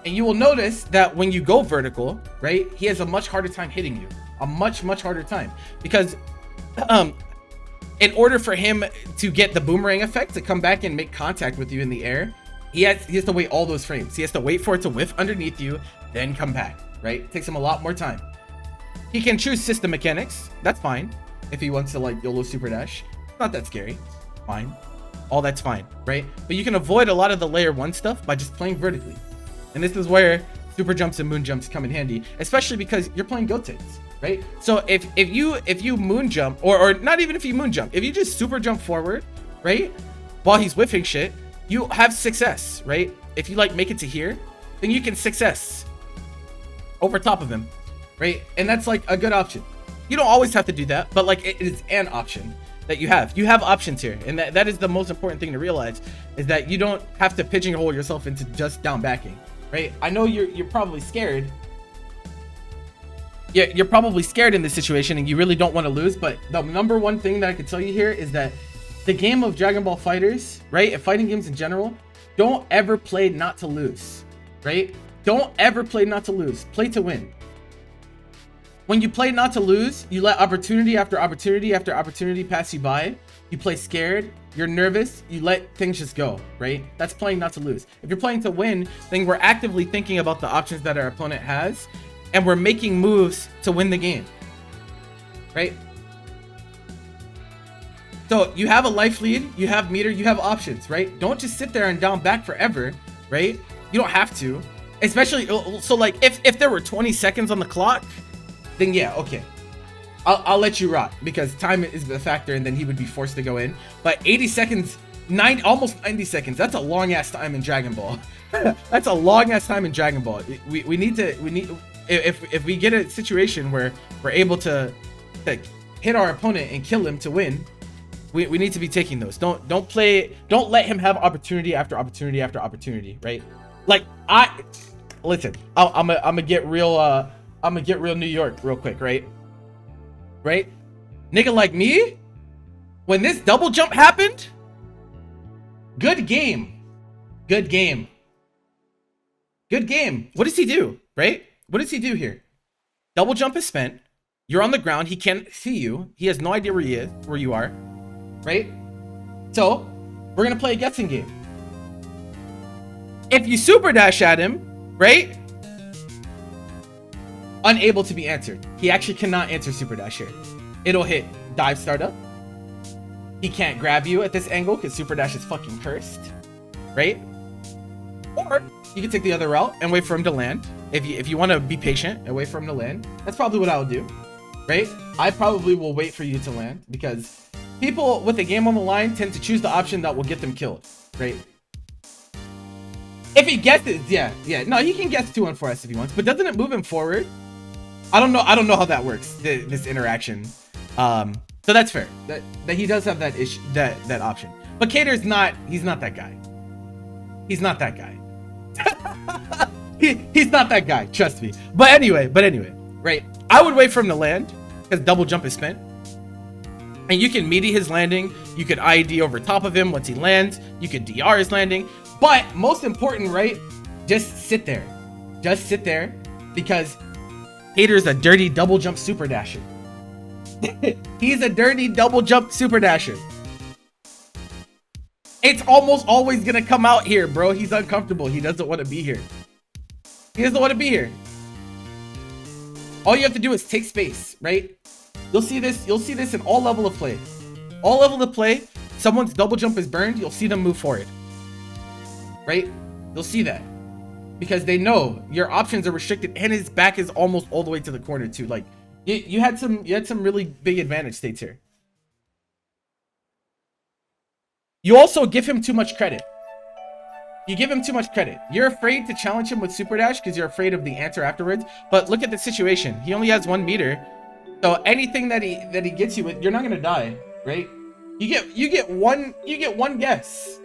And you will notice that when you go vertical, right, he has a much harder time hitting you. A much harder time. Because in order for him to get the boomerang effect to come back and make contact with you in the air, he has to wait all those frames. He has to wait for it to whiff underneath you, then come back, right? It takes him a lot more time. He can choose system mechanics. That's fine. If he wants to like YOLO super dash, it's not that scary. Fine. All that's fine, right? But you can avoid a lot of the layer 1 stuff by just playing vertically. And this is where super jumps and moon jumps come in handy, especially because you're playing Gotenks, right? So if you moon jump, or not even if you moon jump, if you just super jump forward, right, while he's whiffing shit, you have 6S, right? If you like make it to here, then you can 6S over top of him, right? And that's like a good option. You don't always have to do that, but like it is an option that you have. You have options here, and that is the most important thing to realize, is that you don't have to pigeonhole yourself into just down backing, right? I know you're probably scared. Yeah, you're probably scared in this situation and you really don't want to lose, but the number one thing that I can tell you here is that the game of Dragon Ball FighterZ, right, and fighting games in general, don't ever play not to lose, right? Don't ever play not to lose. Play to win. When you play not to lose, you let opportunity after opportunity after opportunity pass you by. You play scared, you're nervous, you let things just go, right? That's playing not to lose. If you're playing to win, then we're actively thinking about the options that our opponent has, and we're making moves to win the game, right? So you have a life lead, you have meter, you have options, right? Don't just sit there and down back forever, right? You don't have to. Especially, so like if there were 20 seconds on the clock, then yeah, okay, I'll let you rock because time is the factor, and then he would be forced to go in. But 80 seconds, almost 90 seconds, that's a long ass time in Dragon Ball. That's a long ass time in Dragon Ball. We need if we get a situation where we're able to hit our opponent and kill him to win, we need to be taking those. Don't let him have opportunity after opportunity after opportunity, right? Like listen, I'm gonna get real New York real quick, right? Right? Nigga like me, when this double jump happened, good game. Good game. Good game. What does he do, right? What does he do here? Double jump is spent. You're on the ground. He can't see you. He has no idea where you are, right? So we're gonna play a guessing game. If you super dash at him, right? Unable to be answered. He actually cannot answer super dash here. It'll hit dive startup. He can't grab you at this angle because super dash is fucking cursed, right? Or you can take the other route and wait for him to land. If you want to be patient and wait for him to land, that's probably what I would do, right? I probably will wait for you to land because people with the game on the line tend to choose the option that will get them killed, right? If he guesses, yeah, no, he can guess 2 and 4S if he wants, but doesn't it move him forward? I don't know how that works, this interaction. So that's fair. That he does have that issue, that option. But Cater's he's not that guy. He's not that guy. He's not that guy, trust me. But anyway, right? I would wait for him to land because double jump is spent. And you can meaty his landing. You could IED over top of him once he lands. You could DR his landing. But most important, right? Just sit there. Just sit there because Hater's a dirty double jump super dasher. He's a dirty double jump super dasher. It's almost always gonna come out here, bro. He's uncomfortable. He doesn't want to be here. He doesn't want to be here. All you have to do is take space, right? You'll see this in all level of play. All level of play, someone's double jump is burned, you'll see them move forward. Right? You'll see that. Because they know your options are restricted and his back is almost all the way to the corner too. Like, You had some really big advantage states here. You also give him too much credit. You give him too much credit. You're afraid to challenge him with super dash because you're afraid of the answer afterwards. But look at the situation. He only has 1 meter. So anything that he gets you with, you're not gonna die, right? You get one guess.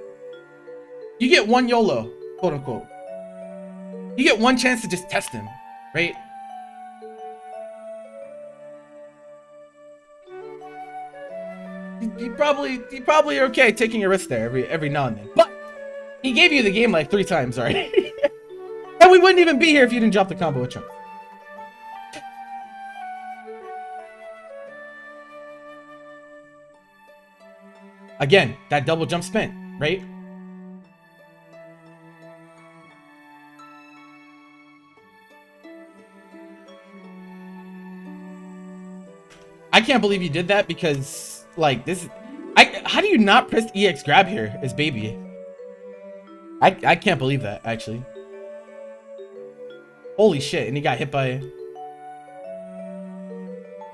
You get one YOLO, quote unquote. You get one chance to just test him, right? You probably are okay taking a risk there every now and then. But he gave you the game like 3 times already. And we wouldn't even be here if you didn't drop the combo with Trump. Again, that double jump spin, right? I can't believe you did that because, like, this... how do you not press EX grab here as baby? I can't believe that, actually. Holy shit, and he got hit by...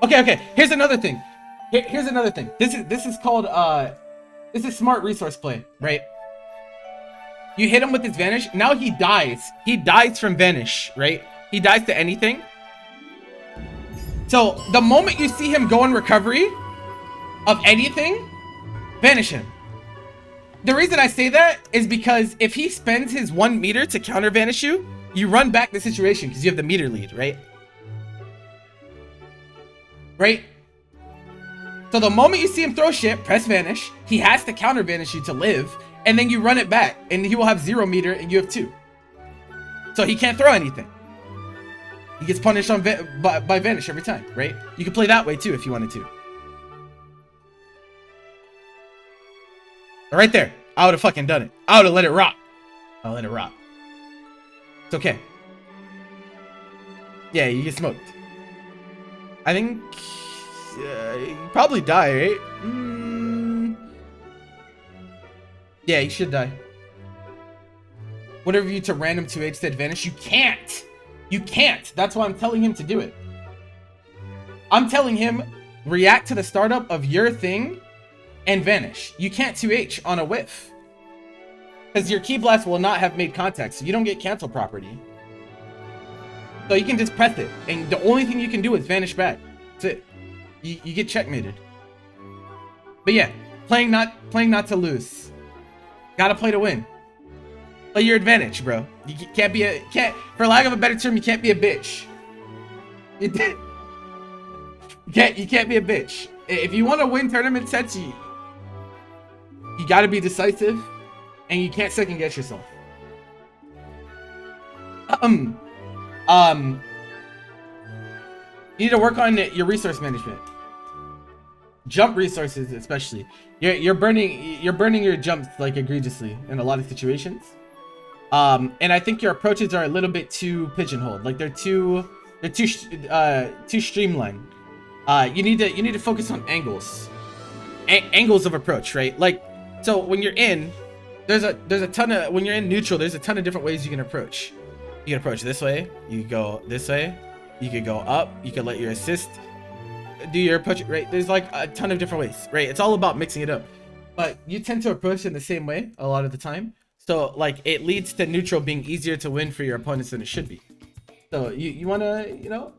Okay, here's another thing. Here's another thing. This is called, this is smart resource play, right? You hit him with his vanish. Now he dies. He dies from vanish, right? He dies to anything. So the moment you see him go in recovery of anything, vanish him. The reason I say that is because if he spends his 1 meter to counter vanish you, you run back the situation because you have the meter lead, right? Right? So the moment you see him throw shit, press vanish. He has to counter vanish you to live, and then you run it back, and he will have 0 meter, and you have 2. So he can't throw anything. He gets punished on by vanish every time, right? You can play that way too if you wanted to. Right there, I would have fucking done it. I would have let it rock. I'll let it rock. It's okay. Yeah, you get smoked. I think you probably die, right? Yeah, you should die. Whatever you to random 2H to advantage, you can't. You can't. That's why I'm telling him to do it. I'm telling him react to the startup of your thing and vanish. You can't 2H on a whiff because your key blast will not have made contact, so you don't get cancel property. So you can just press it, and the only thing you can do is vanish back. That's it. You get checkmated. But yeah, playing not to lose. Gotta play to win. Play your advantage, bro. You can't, for lack of a better term, you can't be a bitch. You can't be a bitch. If you want to win tournament sets, you gotta be decisive, and you can't second guess yourself. You need to work on your resource management. Jump resources, especially. You're burning your jumps like egregiously in a lot of situations. And I think your approaches are a little bit too pigeonholed. Like they're too streamlined. You need to focus on angles. Angles of approach, right? Like, so when you're in, there's a ton of, when you're in neutral, there's a ton of different ways you can approach. You can approach this way, you can go this way, you could go up, you can let your assist do your approach, right? There's like a ton of different ways, right? It's all about mixing it up. But you tend to approach in the same way a lot of the time. So like it leads to neutral being easier to win for your opponents than it should be. So you wanna, you know,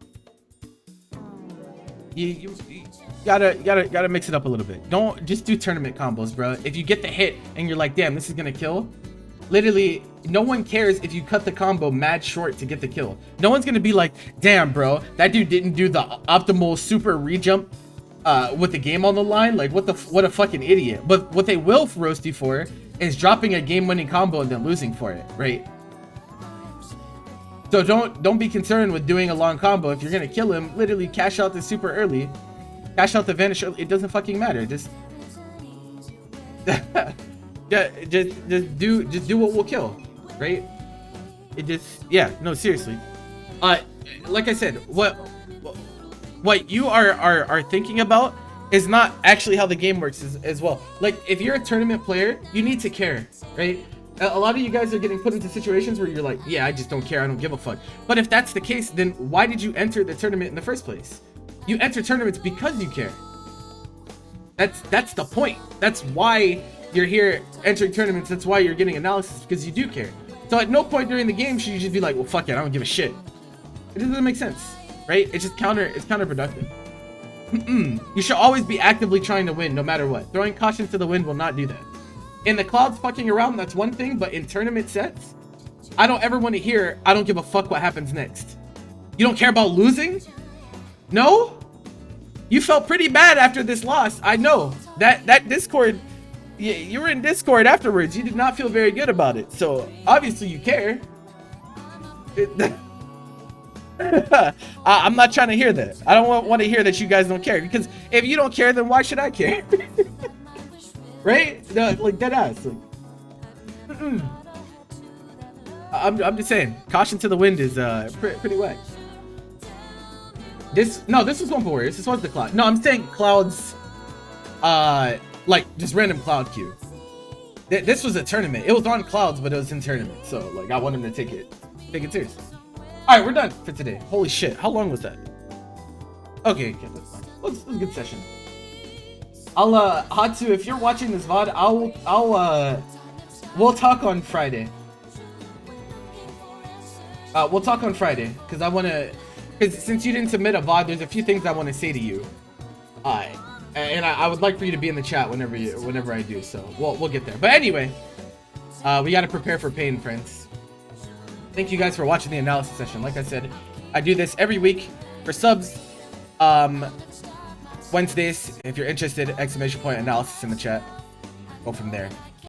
you gotta mix it up a little bit. Don't just do tournament combos, bro. If you get the hit and you're like, damn, this is gonna kill, literally no one cares if you cut the combo mad short to get the kill. No one's gonna be like, damn, bro, that dude didn't do the optimal super rejump with the game on the line. Like, what a fucking idiot. But what they will roast you for is dropping a game-winning combo and then losing for it, right? So don't be concerned with doing a long combo. If you're gonna kill him, literally cash out the super early, cash out the vanish early. It doesn't fucking matter. Just yeah, just do what will kill, right? It just, yeah, no, seriously. Like I said, what you are thinking about is not actually how the game works as well. Like, if you're a tournament player, you need to care, right? A lot of you guys are getting put into situations where you're like, yeah, I just don't care, I don't give a fuck. But if that's the case, then why did you enter the tournament in the first place? You enter tournaments because you care. That's the point. That's why you're here entering tournaments. That's why you're getting analysis, because you do care. So at no point during the game should you just be like, well, fuck it, I don't give a shit. It doesn't make sense, right? It's counterproductive. You should always be actively trying to win no matter what. Throwing caution to the wind will not do that. In the clouds fucking around, that's one thing, but in tournament sets, I don't ever want to hear, I don't give a fuck what happens next. You don't care about losing? No? You felt pretty bad after this loss. I know. That Discord, you were in Discord afterwards. You did not feel very good about it. So obviously you care. I'm not trying to hear that. I don't want to hear that you guys don't care, because if you don't care, then why should I care? Right? No, like dead ass. Like, I'm just saying, caution to the wind is pretty whack. This was one for Warriors. This was the cloud. No, I'm saying clouds, like just random cloud queue. This was a tournament. It was on clouds, but it was in tournament. So like, I want him to take it serious. All right, we're done for today. Holy shit, how long was that? Okay, that's fine. It was a good session. I'll Hatsu, if you're watching this VOD, we'll talk on Friday. We'll talk on Friday, because I want to, because since you didn't submit a VOD, there's a few things I want to say to you. And I would like for you to be in the chat whenever I do, so we'll get there. But anyway, we got to prepare for pain, friends. Thank you guys for watching the analysis session. Like I said, I do this every week for subs. Wednesdays, if you're interested, ! Analysis in the chat. Go from there.